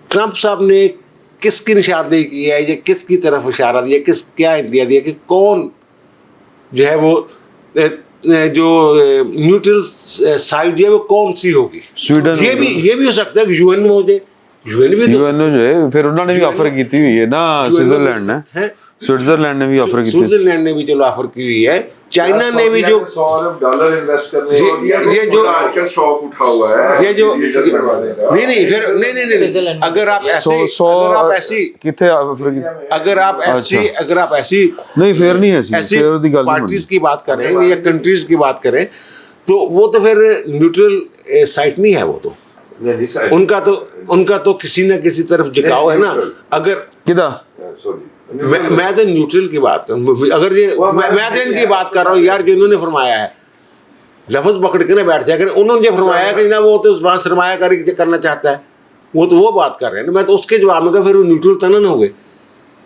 H: ट्रंप साहब ने किसकी निशानदेही की है, ये किसकी तरफ इशारा दिया, क्या इंडिया दिया कि कौन जो है वो जो न्यूट्रल साइड जो है वो कौन सी होगी।
A: स्वीडन
H: ये भी हो सकता है कि यूएन में हो जाए, यूएन भी
A: जो है फिर उन्होंने भी ऑफर की हुई है ना, स्विट्जरलैंड ने, स्विट्जरलैंड ने भी ऑफर की,
H: स्विट्जरलैंड ने भी चलो ऑफर की हुई है, चाइना ने भी जो
F: $100 इन्वेस्ट करने
H: ये जो
F: शौक उठा हुआ है,
H: ये जो नहीं फिर नहीं अगर आप ऐसी
A: कितने ऑफर की,
H: अगर आप ऐसी
A: नहीं फिर नहीं ऐसी
H: पार्टीज की बात करें या कंट्रीज की बात करें तो वो तो फिर न्यूट्रल साइट नहीं है, वो तो उनका तो किसी न किसी तरफ झुकाव है ना। अगर
A: किदा
H: मैं तो न्यूट्रल की बात करूँ, अगर ये मैं तो इनकी बात कर रहा हूँ यार, जो इन्होंने फरमाया है लफ्ज पकड़ के ना बैठ जाए, उन्होंने जो फरमाया कि ना वो तो वहाँ सरमायाकारी करना चाहता है, वो तो वो बात कर रहे हैं ना। मैं तो उसके जवाब में फिर वो न्यूट्रल तो ना हुए।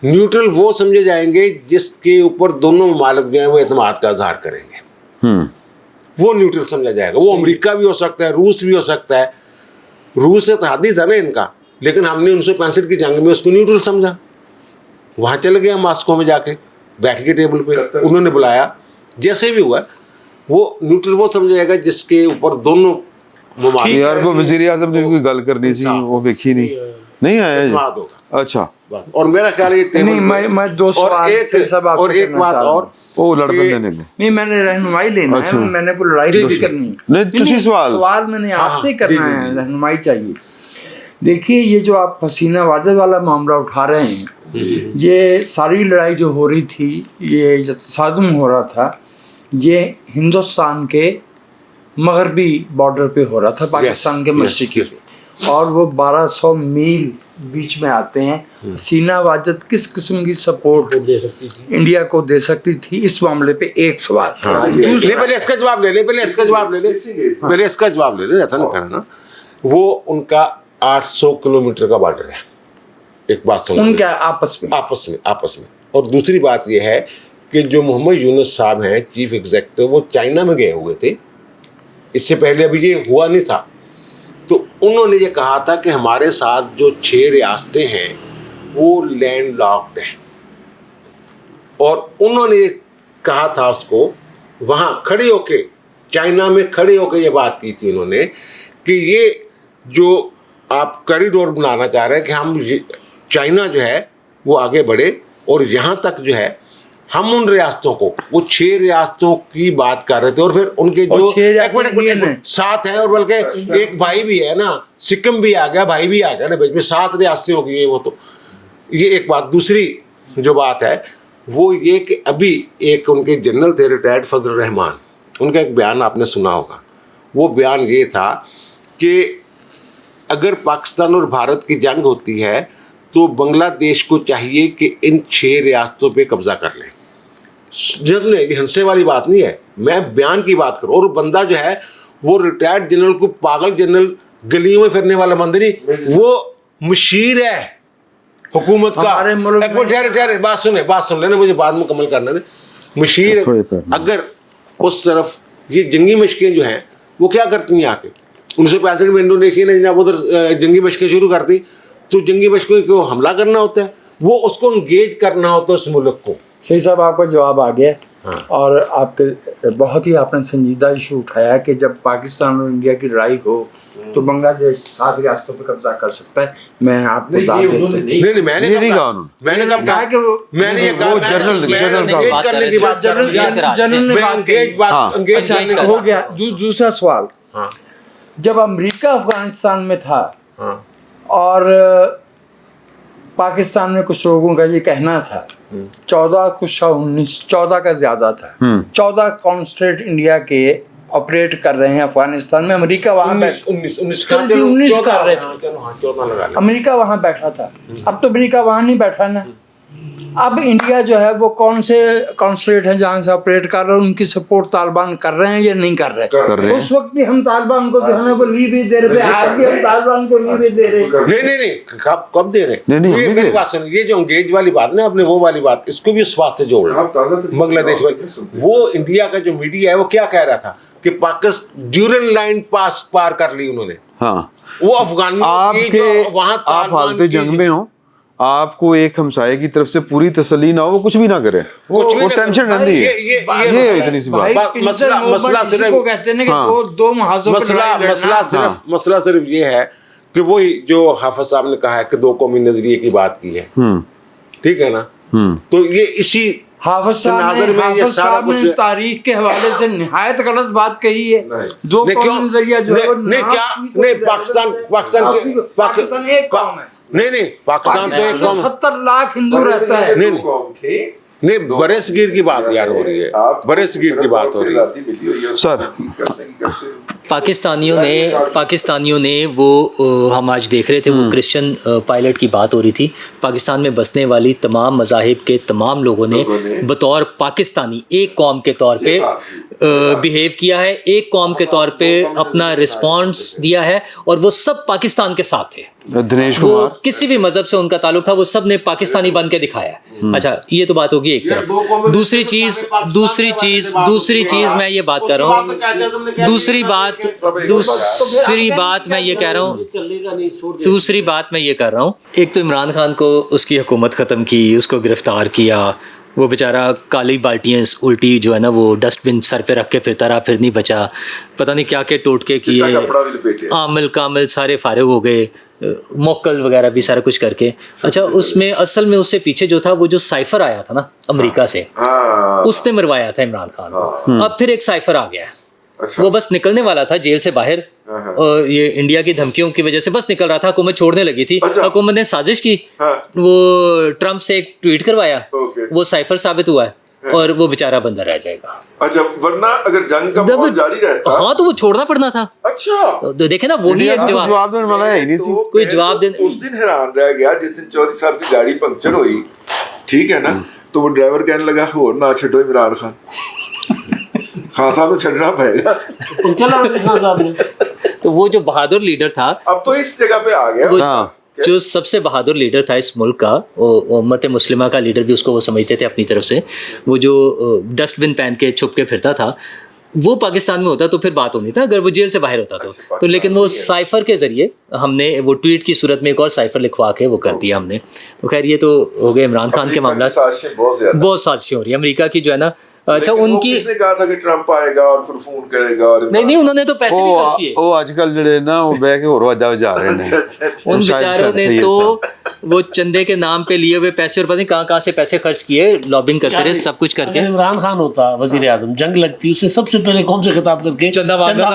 H: न्यूट्रल वो समझे जाएंगे जिसके ऊपर दोनों ममालिक जो है वो एतमाद का इजहार करेंगे, वो न्यूट्रल समझा जाएगा। वो अमेरिका भी हो सकता है, रूस भी हो सकता है। रूस से तहादी था ना इनका, लेकिन हमने 1965 की जंग में उसको न्यूट्रल समझा, वहाँ चले गया मास्को में जाके बैठ के टेबल पे, उन्होंने बुलाया, जैसे भी हुआ वो न्यूट्रल वो समझा जाएगा जिसके ऊपर दोनों ममालिक।
A: यार को वज़ीर आज़म ने कोई गल करनी सी, वो देखी नहीं आया
H: होगा।
A: अच्छा,
H: और मेरा ख्याल ये टेबल
D: नहीं, मैं दो सवाल
H: और एक बात और
A: वो लड़ने देने में
D: नहीं, मैंने रहनुमाई लेना है, मैंने कोई लड़ाई नहीं करनी है।
A: नहीं तुसी
D: सवाल मैंने आपसे करना है, रहनुमाई चाहिए। देखिए ये जो आप हसीना वाजद वाला मामला उठा रहे हैं, ये सारी लड़ाई जो हो रही थी, ये जो तसादुम हो रहा था, ये हिंदुस्तान के मगरबी बॉर्डर पे हो रहा था, पाकिस्तान के मशरिकी से, और वो 1200 मील बीच में आते हैं। हसीना वाजद किस किस्म की सपोर्ट
B: दे सकती थी
D: इंडिया को दे सकती थी इस मामले पे? एक सवाल।
H: पहले इसका जवाब ले ले, पहले इसका जवाब ले ले, ऐसा नहीं करना ना। वो उनका 800 किलोमीटर का बॉर्डर है, एक बात सुन,
D: उनका आपस में। और दूसरी बात यह है कि जो मोहम्मद यूनुस साहब हैं चीफ एग्जीक्यूटिव, वो चाइना में गए हुए थे, इससे पहले अभी ये हुआ नहीं था। तो उन्होंने ये कहा था कि हमारे साथ जो 6 रियासतें हैं वो लैंड लॉक्ड हैं, और उन्होंने कहा था उसको वहाँ खड़े होके, चाइना में खड़े होके ये बात की थी उन्होंने कि ये जो आप कॉरिडोर बनाना चाह रहे हैं कि हम चाइना जो है वो आगे बढ़े, और यहाँ तक जो है हम उन रियासतों को, वो 6 रियासतों की बात कर रहे थे, और फिर उनके जो साथ हैं, और बल्कि एक भाई भी है ना, सिक्किम भी आ गया, भाई भी आ गया ना बीच में, 7 रियासतें हो गई हैं वो। तो ये एक बात। दूसरी जो बात है वो ये कि अभी एक उनके जनरल थे रिटायर्ड फजल रहमान, उनका एक बयान आपने सुना होगा। वो बयान ये था कि अगर पाकिस्तान और भारत की जंग होती है तो बांग्लादेश को चाहिए कि इन 6 रियासतों पे कब्जा कर लें। जनरल ये हंसने वाली बात नहीं है, मैं बयान की बात करूँ। और बंदा जो है वो रिटायर्ड जनरल को पागल जनरल गलियों में फिरने वाला बंदा नहीं, वो मुशीर है हुकूमत का। ठहरे बात सुन लेना, मुझे बाद में मुकम्मल करने दे। मुशीर अगर उस तरफ ये जंगी मशकें जो हैं
H: वो क्या करती हैं आके? 1965 में इंडोनेशिया ने जनाब उधर जंगी मशकें शुरू कर दी, तो जंगी मशकों को हमला करना होता है, वो उसको इंगेज करना होता है उस मुल्क को।
D: सही साहब, आपका जवाब आ गया। और आपके बहुत ही आपने संजीदा इशू उठाया कि जब पाकिस्तान और इंडिया की लड़ाई हो तो बांग्लादेश 7 रियासतों पर कब्जा कर सकता है। मैं आपको बता देता हूं।
H: नहीं, मैंने कब कहा
D: कि वो
H: मैंने ये कहा इंगेज करने की बात कर रहा हूं।
D: जनरल ने बात
H: इंगेज
D: अच्छा,
H: करने
D: हो गया। दूसरा सवाल,
H: हाँ
D: जब अमेरिका अफगानिस्तान में था
H: हाँ
D: और पाकिस्तान में कुछ लोगों का ये कहना था 14 कुछ 14 का ज्यादा था, 14 कॉन्स्ट्रेट इंडिया के ऑपरेट कर रहे हैं अफगानिस्तान में। अमेरिका वहाँ
H: 19
D: कर रहे थे, अमेरिका वहाँ बैठा था। अब तो अमेरिका वहाँ नहीं बैठा ना। अब इंडिया जो है वो कौन से कॉन्स्ट्रेट हैं जहाँ से ऑपरेट कर रहे हैं, उनकी सपोर्ट तालिबान कर रहे हैं या नहीं कर रहे? उस वक्त भी हम तालिबान को जो है ना वो लीव ही दे रहे थे, आज भी हम तालिबान को लीव ही दे रहे हैं।
H: नहीं, कब दे रहे? ये मेरी बात सुनिए, ये जो एंगेज वाली बात ना, आपने वो वाली बात, इसको भी उस बात से जोड़ लो। बांग्लादेश वाली, वो इंडिया का जो मीडिया है वो क्या कह रहा था कि पाकिस्तान ड्यूरल लाइन पार कर ली उन्होंने।
A: हाँ,
H: वो अफगानियों की जो वहां
A: आप हालत जंग में हो, आपको एक हमसाये की तरफ से पूरी तसल्ली ना हो, वो कुछ भी ना करे, वो टेंशन रहती है। ये इतनी सी बात।
H: मसला सिर्फ
D: कहते हैं कि दो महाजों
H: मसला सिर्फ ये है कि वही जो हाफिज साहब ने कहा है कि 2 कौमी नजरिए की बात की है, ठीक है ना? तो ये इसी
D: हाफिज साहब ने तारीख के हवाले से निहायत गलत बात कही है। 2 कौमी नजरिया जो
H: नहीं, पाकिस्तान एक कौम है। नहीं, पाकिस्तान तो एक कौम,
D: 70 लाख हिंदू रहता है।
H: नहीं, बड़े सगीर की बात यार हो रही है, बड़े सगीर की बात हो रही है
A: सर।
G: पाकिस्तानियों ने वो हम आज देख रहे थे, वो क्रिश्चियन पायलट की बात हो रही थी। पाकिस्तान में बसने वाली तमाम मज़ाहिब के तमाम लोगों ने बतौर पाकिस्तानी एक कौम के तौर पे बिहेव किया है, एक कौम के तौर पे अपना रिस्पॉन्स दिया है, और वो सब पाकिस्तान के साथ थे।
A: दिनेश
G: वो
A: कुमार,
G: किसी भी मजहब से उनका ताल्लुक था, वो सब ने पाकिस्तानी बन के दिखाया है। अच्छा, ये तो बात होगी एक तरफ। दूसरी चीज मैं ये बात कर रहा हूँ, दूसरी बात मैं ये कर रहा हूँ, एक तो इमरान खान को उसकी हुकूमत ख़त्म की, उसको गिरफ्तार किया, वो बेचारा काली बाल्टियाँ उल्टी जो है ना वो डस्टबिन सर पे रख के फिरता रहा, फिर नहीं बचा, पता नहीं क्या क्या टोटके किए, आमिल कामिल सारे फारिग हो गए, मोक्कल वगैरह भी सारा कुछ करके। अच्छा, उसमें असल में उससे पीछे जो था वो जो साइफर आया था ना अमेरिका से, उसने मरवाया था इमरान खान को। अब फिर एक साइफर आ गया, वो बस निकलने वाला था जेल से बाहर, और ये इंडिया की धमकियों की वजह से बस निकल रहा था, हुकूमत छोड़ने लगी थी। हुकूमत ने साजिश की, वो ट्रम्प से एक ट्वीट करवाया, वो साइफर साबित हुआ है, और वो बेचारा बंदा रह जाएगा।
C: अच्छा, वरना अगर जंग का माहौल जारी रहता,
G: हाँ, तो वो छोड़ना पड़ना था।
C: अच्छा,
G: तो देखे ना, वो भी एक
A: जवाब देने वाला है ही नहीं,
G: कोई जवाब दे।
C: उस दिन हैरान रह गया जिस दिन चौधरी साहब की गाड़ी पंक्चर हुई, ठीक है ना, तो वो ड्राइवर कहने लगा हो ना छड्डो इमरान खान, खान साहब को छड़ना पड़ेगा।
B: खान साहब ने,
G: तो वो जो बहादुर लीडर था,
C: अब तो इस जगह पे आ गया,
G: जो सबसे बहादुर लीडर था इस मुल्क का, वो उम्मत मुस्लिमा का लीडर भी उसको वो समझते थे अपनी तरफ से, वो जो डस्टबिन पहन के छुप के फिरता था, वो पाकिस्तान में होता तो फिर बात होनी था, अगर वो जेल से बाहर होता तो लेकिन वो साइफर के जरिए हमने वो ट्वीट की सूरत में एक और साइफर लिखवा के वो कर दिया हमने। तो खैर, ये तो हो गए इमरान खान के मामला, बहुत साजिशें हो रही है अमेरिका की जो है ना। अच्छा, उनकी
C: किसने कहा था कि ट्रंप आएगा और फिर फोन करेगा, और
G: नहीं, उन्होंने तो पैसे भी खर्च किए।
A: वो आजकल जड़े ना वो बह के और वजह जा रहे हैं
G: उन बेचारों ने तो वो चंदे के नाम पे लिए हुए पैसे, और पता नहीं कहाँ से पैसे खर्च किए, लॉबिंग करते रहे, सब कुछ करके।
B: इमरान खान होता वजीर आजम, जंग लगती, उससे सबसे पहले कौन से खिताब करके
G: चंदा मांगना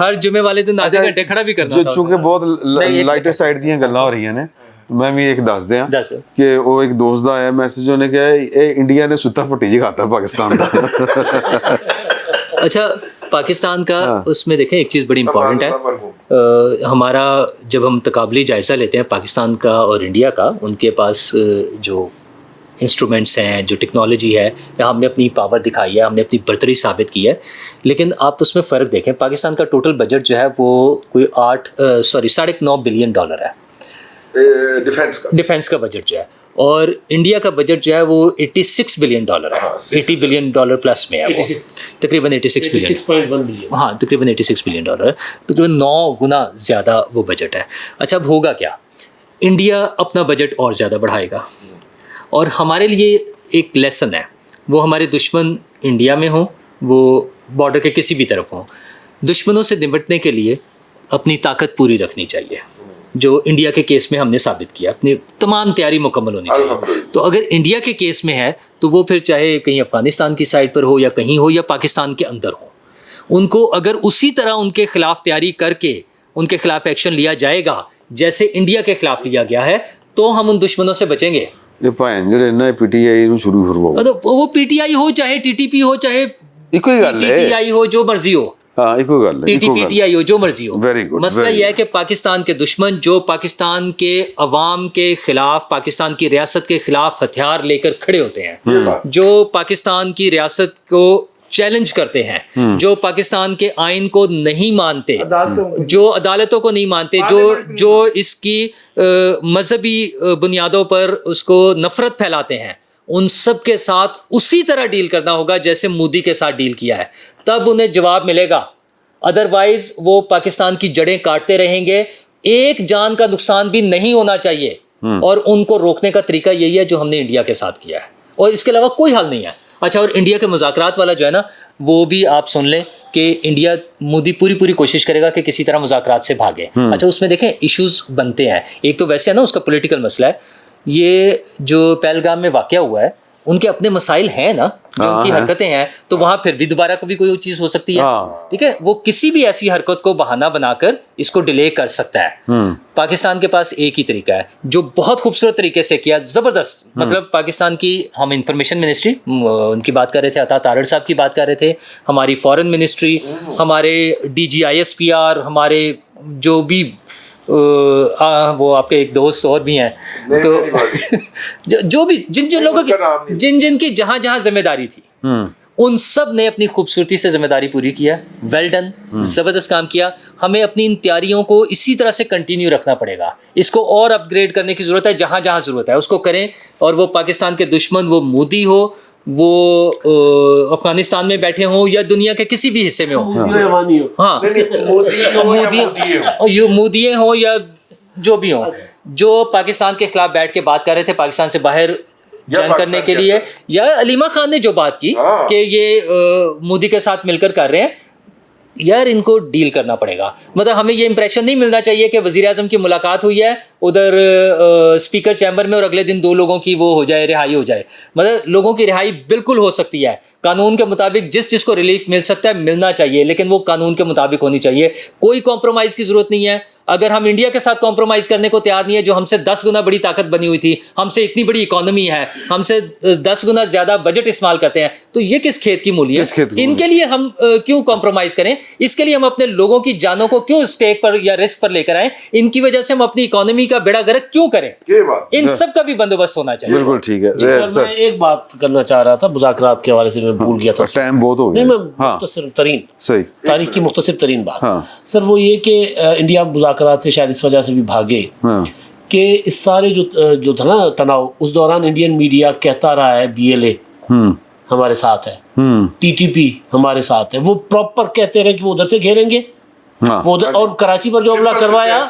G: हर जुमे वाले दिन आधे घंटे खड़ा भी करना था।
A: चूंकि बहुत लाइटर साइड दी गल्लां हो रही ने, मैं भी एक दस दिया कि वो एक दोस्त दा आया मैसेज, उन्हें कहा ये इंडिया ने सुता पट्टी जगाता पाकिस्तान का।
G: अच्छा, पाकिस्तान का उसमें देखें एक चीज़ बड़ी इंपॉर्टेंट है, हमारा जब हम तकाबली जायज़ा लेते हैं पाकिस्तान का और इंडिया का, उनके पास जो इंस्ट्रूमेंट्स हैं, जो टेक्नोलॉजी है, हमने अपनी पावर दिखाई है, हमने अपनी बर्तरी साबित की है, लेकिन आप उसमें फ़र्क देखें, पाकिस्तान का टोटल बजट जो है वो कोई 9.5 बिलियन डॉलर है, डिफेंस का बजट जो है, اور انڈیا کا بجٹ جو ہے وہ $86 بلین ہے, $80 بلین پلس میں ہے وہ, تقریباً 86 بلین,
B: 6.1 بلین.
G: ہاں تقریباً 86 بلین ڈالر ہے, تقریباً 9 گنا زیادہ وہ بجٹ ہے. اچھا اب ہوگا کیا, انڈیا اپنا بجٹ اور زیادہ بڑھائے گا, اور ہمارے لیے ایک لیسن ہے, وہ ہمارے دشمن انڈیا میں ہوں, وہ بارڈر کے کسی بھی طرف ہوں, دشمنوں سے نمٹنے کے لیے اپنی طاقت پوری رکھنی چاہیے, جو انڈیا کے کیس میں ہم نے ثابت کیا, اپنی تمام تیاری مکمل ہونی چاہیے. تو اگر انڈیا کے کیس میں ہے تو وہ پھر چاہے کہیں افغانستان کی سائڈ پر ہو یا کہیں ہو یا پاکستان کے اندر ہو, ان کو اگر اسی طرح ان کے خلاف تیاری کر کے ان کے خلاف ایکشن لیا جائے گا جیسے انڈیا کے خلاف لیا گیا ہے, تو ہم ان دشمنوں سے بچیں گے.
A: یہ پائیں جڑے نا پی ٹی آئی نو شروع کرواؤ,
G: وہ پی ٹی آئی ہو چاہے ٹی ٹی پی ہو چاہے
A: ایک ہی گل
G: ٹی
A: ہے,
G: ٹی آئی ہو, جو مرضی ہو,
A: ہاں ایک گل ہے,
G: P T P T I ہو, جو مرضی ہو.
A: Very good,
G: مسئلہ
A: very
G: یہ ہے کہ پاکستان کے دشمن جو پاکستان کے عوام کے خلاف, پاکستان کی ریاست کے خلاف ہتھیار لے کر کھڑے ہوتے ہیں, جو پاکستان کی ریاست کو چیلنج کرتے ہیں, جو پاکستان کے آئین کو نہیں مانتے, جو عدالتوں کو نہیں مانتے, جو اس کی مذہبی بنیادوں پر اس کو نفرت پھیلاتے ہیں, ان سب کے ساتھ اسی طرح ڈیل کرنا ہوگا جیسے مودی کے ساتھ ڈیل کیا ہے, تب انہیں جواب ملے گا. ادروائز وہ پاکستان کی جڑیں کاٹتے رہیں گے. ایک جان کا نقصان بھی نہیں ہونا چاہیے, اور ان کو روکنے کا طریقہ یہی ہے جو ہم نے انڈیا کے ساتھ کیا ہے, اور اس کے علاوہ کوئی حل نہیں ہے. اچھا, اور انڈیا کے مذاکرات والا جو ہے نا, وہ بھی آپ سن لیں کہ انڈیا, مودی پوری کوشش کرے گا کہ کسی طرح مذاکرات سے بھاگے. اچھا, اس میں دیکھیں ایشوز بنتے ہیں. ایک تو ویسے ہے نا اس کا پولیٹیکل مسئلہ ہے, یہ جو پہلگام میں واقعہ ہوا ہے, ان کے اپنے مسائل ہیں نا, جو ان کی حرکتیں ہیں, تو وہاں پھر بھی دوبارہ کبھی کوئی چیز ہو سکتی ہے. ٹھیک ہے, وہ کسی بھی ایسی حرکت کو بہانہ بنا کر اس کو ڈیلے کر سکتا ہے. پاکستان کے پاس ایک ہی طریقہ ہے جو بہت خوبصورت طریقے سے کیا, زبردست. مطلب پاکستان کی, ہم انفارمیشن منسٹری ان کی بات کر رہے تھے, عطا تارڑ صاحب کی بات کر رہے تھے, ہماری فارن منسٹری, ہمارے D G I S P R, ہمارے جو بھی وہ آپ کے ایک دوست اور بھی ہیں, تو جو بھی جن لوگوں کی جن کی جہاں ذمہ داری تھی, ان سب نے اپنی خوبصورتی سے ذمہ داری پوری کیا. ویل ڈن, زبردست کام کیا. ہمیں اپنی ان تیاریوں کو اسی طرح سے کنٹینیو رکھنا پڑے گا. اس کو اور اپ گریڈ کرنے کی ضرورت ہے, جہاں ضرورت ہے اس کو کریں. اور وہ پاکستان کے دشمن, وہ مودی ہو, وہ افغانستان میں بیٹھے ہوں یا دنیا کے کسی بھی حصے میں ہوں, ہاں مودی ہوں یا جو بھی ہوں, جو پاکستان کے خلاف بیٹھ کے بات کر رہے تھے پاکستان سے باہر جنگ کرنے کے لیے, یا علیمہ خان نے جو بات کی کہ یہ مودی کے ساتھ مل کر کر رہے ہیں, یار ان کو ڈیل کرنا پڑے گا. مطلب ہمیں یہ امپریشن نہیں ملنا چاہیے کہ وزیر اعظم کی ملاقات ہوئی ہے ادھر اسپیکر چیمبر میں, اور اگلے دن 2 لوگوں کی وہ ہو جائے, رہائی ہو جائے. مطلب لوگوں کی رہائی بالکل ہو سکتی ہے, قانون کے مطابق جس کو ریلیف مل سکتا ہے ملنا چاہیے, لیکن وہ قانون کے مطابق ہونی چاہیے. کوئی کمپرومائز کی ضرورت نہیں ہے. اگر ہم انڈیا کے ساتھ کمپرومائز کرنے کو تیار نہیں ہے, جو ہم سے 10 گنا بڑی طاقت بنی ہوئی تھی, ہم سے اتنی بڑی اکانومی ہے, ہم سے 10 گنا زیادہ بجٹ استعمال کرتے ہیں, تو یہ کس کھیت کی مولی ہے؟ ان کے لیے ہم کیوں کمپرومائز کریں؟ اس کے لیے ہم اپنے لوگوں کی جانوں کو کیوں اسٹیک پر یا رسک پر لے کر آئیں؟ ان کی وجہ سے ہم اپنی اکانومی کا بیڑا گرک کیوں کریں؟ ان سب کا بھی بندوبست ہونا چاہیے.
A: بالکل ٹھیک ہے.
B: میں ایک بات کرنا چاہ رہا تھا مذاکرات کے حوالے سے, میں بھول گیا تھا,
A: ٹائم بہت ہو گیا.
B: نہیں, میں مختصر ترین,
A: صحیح,
B: تاریخ کی مختصر ترین بات سر, وہ یہ کہ انڈیا مذاکرات سے شاید اس وجہ سے بھی بھاگے کہ اس سارے جو تھا نا تناؤ, اس دوران انڈین میڈیا کہتا رہا ہے BLA ہمارے ساتھ ہے, TTP ہمارے ساتھ ہے, وہ پراپر کہتے رہے کہ وہ ادھر سے گھیریں گے, وہ اور کراچی پر جو حملہ کروایا,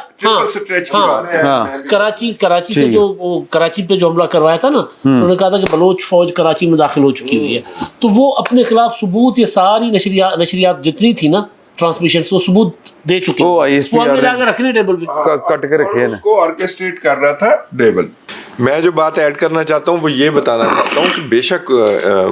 B: کراچی سے جو کراچی پہ جو حملہ کروایا تھا نا, انہوں نے کہا تھا کہ بلوچ فوج کراچی میں داخل ہو چکی ہوئی ہے. تو وہ اپنے خلاف ثبوت, یہ ساری نشریات جتنی تھی نا ٹرانسمیشنز, وہ ثبوت دے چکے, وہ ہمیں لا کے رکھنے ٹیبل پہ,
A: کٹ کے رکھے نا,
F: اس کو آرکیسٹریٹ کر رہا تھا ڈیول.
C: میں جو بات ایڈ کرنا چاہتا ہوں وہ یہ بتانا چاہتا ہوں کہ بے شک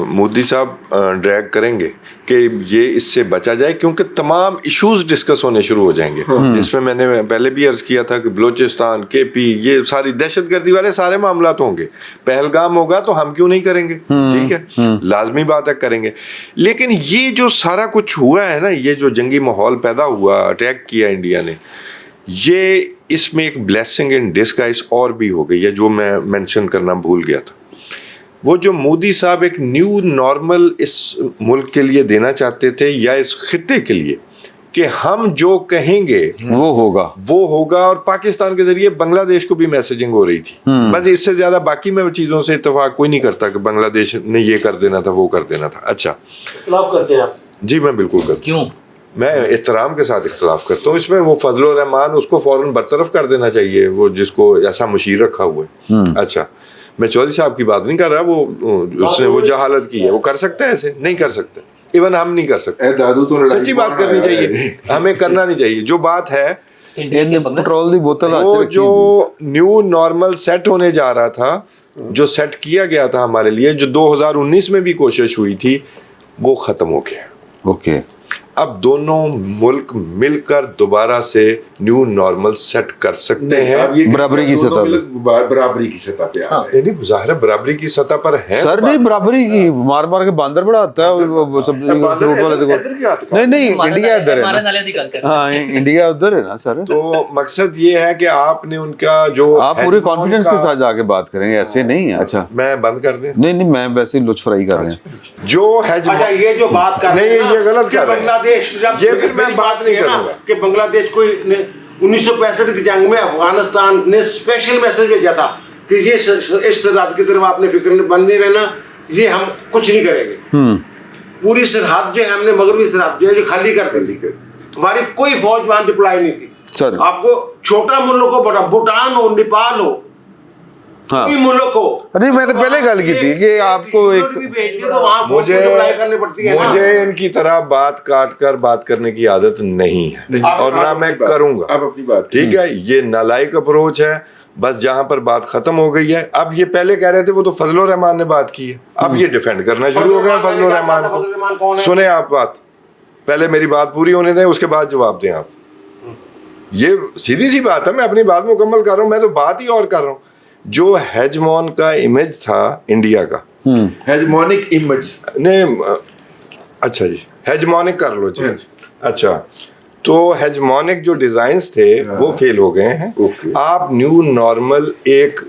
C: مودی صاحب ڈریگ کریں گے کہ یہ اس سے بچا جائے, کیونکہ تمام ایشوز ڈسکس ہونے شروع ہو جائیں گے, جس میں نے پہلے بھی عرض کیا تھا کہ بلوچستان, KP, یہ ساری دہشت گردی والے سارے معاملات ہوں گے. پہلگام ہوگا تو ہم کیوں نہیں کریں گے, ٹھیک ہے, لازمی بات ہے کریں گے. لیکن یہ جو سارا کچھ ہوا ہے نا, یہ جو جنگی ماحول پیدا ہوا, اٹیک کیا انڈیا نے, یہ اس میں ایک بلیسنگ ان ڈسگائز اور بھی ہو گئی ہے, جو میں مینشن کرنا بھول گیا تھا. وہ جو مودی صاحب ایک نیو نارمل اس ملک کے لیے دینا چاہتے تھے یا اس خطے کے لیے, کہ ہم جو کہیں گے
A: وہ ہوگا
C: اور پاکستان کے ذریعے بنگلہ دیش کو بھی میسجنگ ہو رہی تھی. بس اس سے زیادہ باقی میں چیزوں سے اتفاق کوئی نہیں کرتا کہ بنگلہ دیش نے یہ کر دینا تھا وہ کر دینا تھا. اچھا
B: اختلاف کرتے ہیں آپ؟
C: جی میں بالکل کرتا ہوں.
G: کیوں؟
C: میں احترام کے ساتھ اختلاف کرتا ہوں. اس میں وہ فضل الرحمان اس کو فوراً برطرف کر دینا چاہیے, وہ جس کو ایسا مشیر رکھا ہوا ہے. اچھا میں چودھری صاحب کی بات نہیں کر رہا, وہ اس نے وہ جہالت کی ہے, وہ کر سکتا ہے ایسے؟ نہیں کر سکتا. ایون ہم نہیں کر سکتے. سچی بات کرنی چاہیے, ہمیں کرنا نہیں چاہیے. جو بات ہے
A: پٹرول دی بوتل
C: وہ جو نیو نارمل سیٹ ہونے جا رہا تھا, جو سیٹ کیا گیا تھا ہمارے لیے, جو 2019 میں بھی کوشش ہوئی تھی, وہ ختم ہو گیا.
A: اوکے,
C: اب دونوں ملک مل کر دوبارہ سے نیو نارمل سیٹ کر سکتے ہیں.
A: برابری کی سطح
F: برابری کی سطح پہ
C: نہیں ظاہر برابری کی سطح پر ہے
A: سر. نہیں برابری کی مار مار کے باندر بڑا آتا ہے فروٹ والے کو. نہیں انڈیا ادھر ہے, ہاں انڈیا ادھر ہے نا سر.
C: تو مقصد یہ ہے کہ آپ نے ان کا جو
A: آپ پورے کانفیڈنس کے ساتھ جا کے بات کریں گے, ایسے نہیں ہے. اچھا
C: میں بند کر دیں؟
A: نہیں میں ویسے ہی لچ فرائی کر رہے ہیں.
C: جو ہے
H: اچھا یہ جو بات کر
C: نہیں یہ غلط کر رہے ہیں.
H: بنگلہ دیش,
C: یہ پھر میں بات نہیں کروں گا
H: کہ بنگلہ دیش کو 1965 کی جنگ میں افغانستان نے اسپیشل میسج بھیجا تھا کہ یہ اس سرحد کی طرف آپ نے فکر بند نہیں رہنا, یہ ہم کچھ نہیں کریں گے. پوری سرحد جو ہے ہم نے مغربی سرحد جو ہے جو خالی کر دی تھی, ہماری کوئی فوج وہاں ڈپلائی نہیں تھی. آپ کو چھوٹا ملک ہو, بڑا بھوٹان ہو, نیپال ہو, کوئی ملک ہو,
A: نہیں میں تو پہلے گل کی تھی کہ آپ کو ایک
C: مجھے ان کی طرح بات کاٹ کر بات کرنے کی عادت نہیں ہے اور نہ میں کروں گا. ٹھیک ہے, یہ نالائق اپروچ ہے. بس جہاں پر بات ختم ہو گئی ہے, اب یہ پہلے کہہ رہے تھے وہ تو فضل الرحمان نے بات کی ہے, اب یہ ڈیفینڈ کرنا شروع ہو گیا فضل الرحمان کو. سنیں آپ بات, پہلے میری بات پوری ہونے دیں, اس کے بعد جواب دیں آپ. یہ سیدھی سی بات ہے, میں اپنی بات مکمل کر رہا ہوں, میں تو بات ہی اور کر رہا ہوں. جو ہیجمون کا امیج تھا انڈیا کا,
F: ہیجمونک امیج
C: نہیں اچھا جی ہیجمونک کر لو جی. اچھا تو ہیجمونک جو ڈیزائنز تھے وہ فیل ہو گئے ہیں. آپ نیو نارمل ایک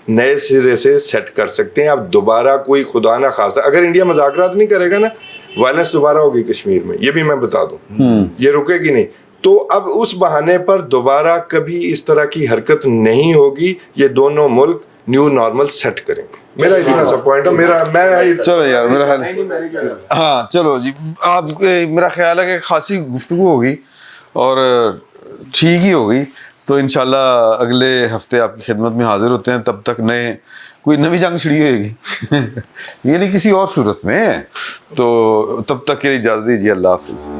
C: نئے سرے سے سیٹ کر سکتے ہیں. آپ دوبارہ کوئی خدا نہ خاصا اگر انڈیا مذاکرات نہیں کرے گا نا, وائلنس دوبارہ ہوگی کشمیر میں, یہ بھی میں بتا دوں, یہ رکے گی نہیں. تو اب اس بہانے پر دوبارہ کبھی اس طرح کی حرکت نہیں ہوگی. یہ دونوں ملک نیو نارمل سیٹ کریں گے. میرا اتنا سا پوائنٹ ہے. میں
A: چلو یار میرا خیال, ہاں چلو جی, آپ میرا خیال ہے کہ خاصی گفتگو ہوگی اور ٹھیک ہی ہوگی. تو انشاءاللہ اگلے ہفتے آپ کی خدمت میں حاضر ہوتے ہیں. تب تک کوئی نئی جنگ چھڑی ہوئے گی یہ نہیں کسی اور صورت میں. تو تب تک کے لیے اجازت دیجیے. اللہ حافظ.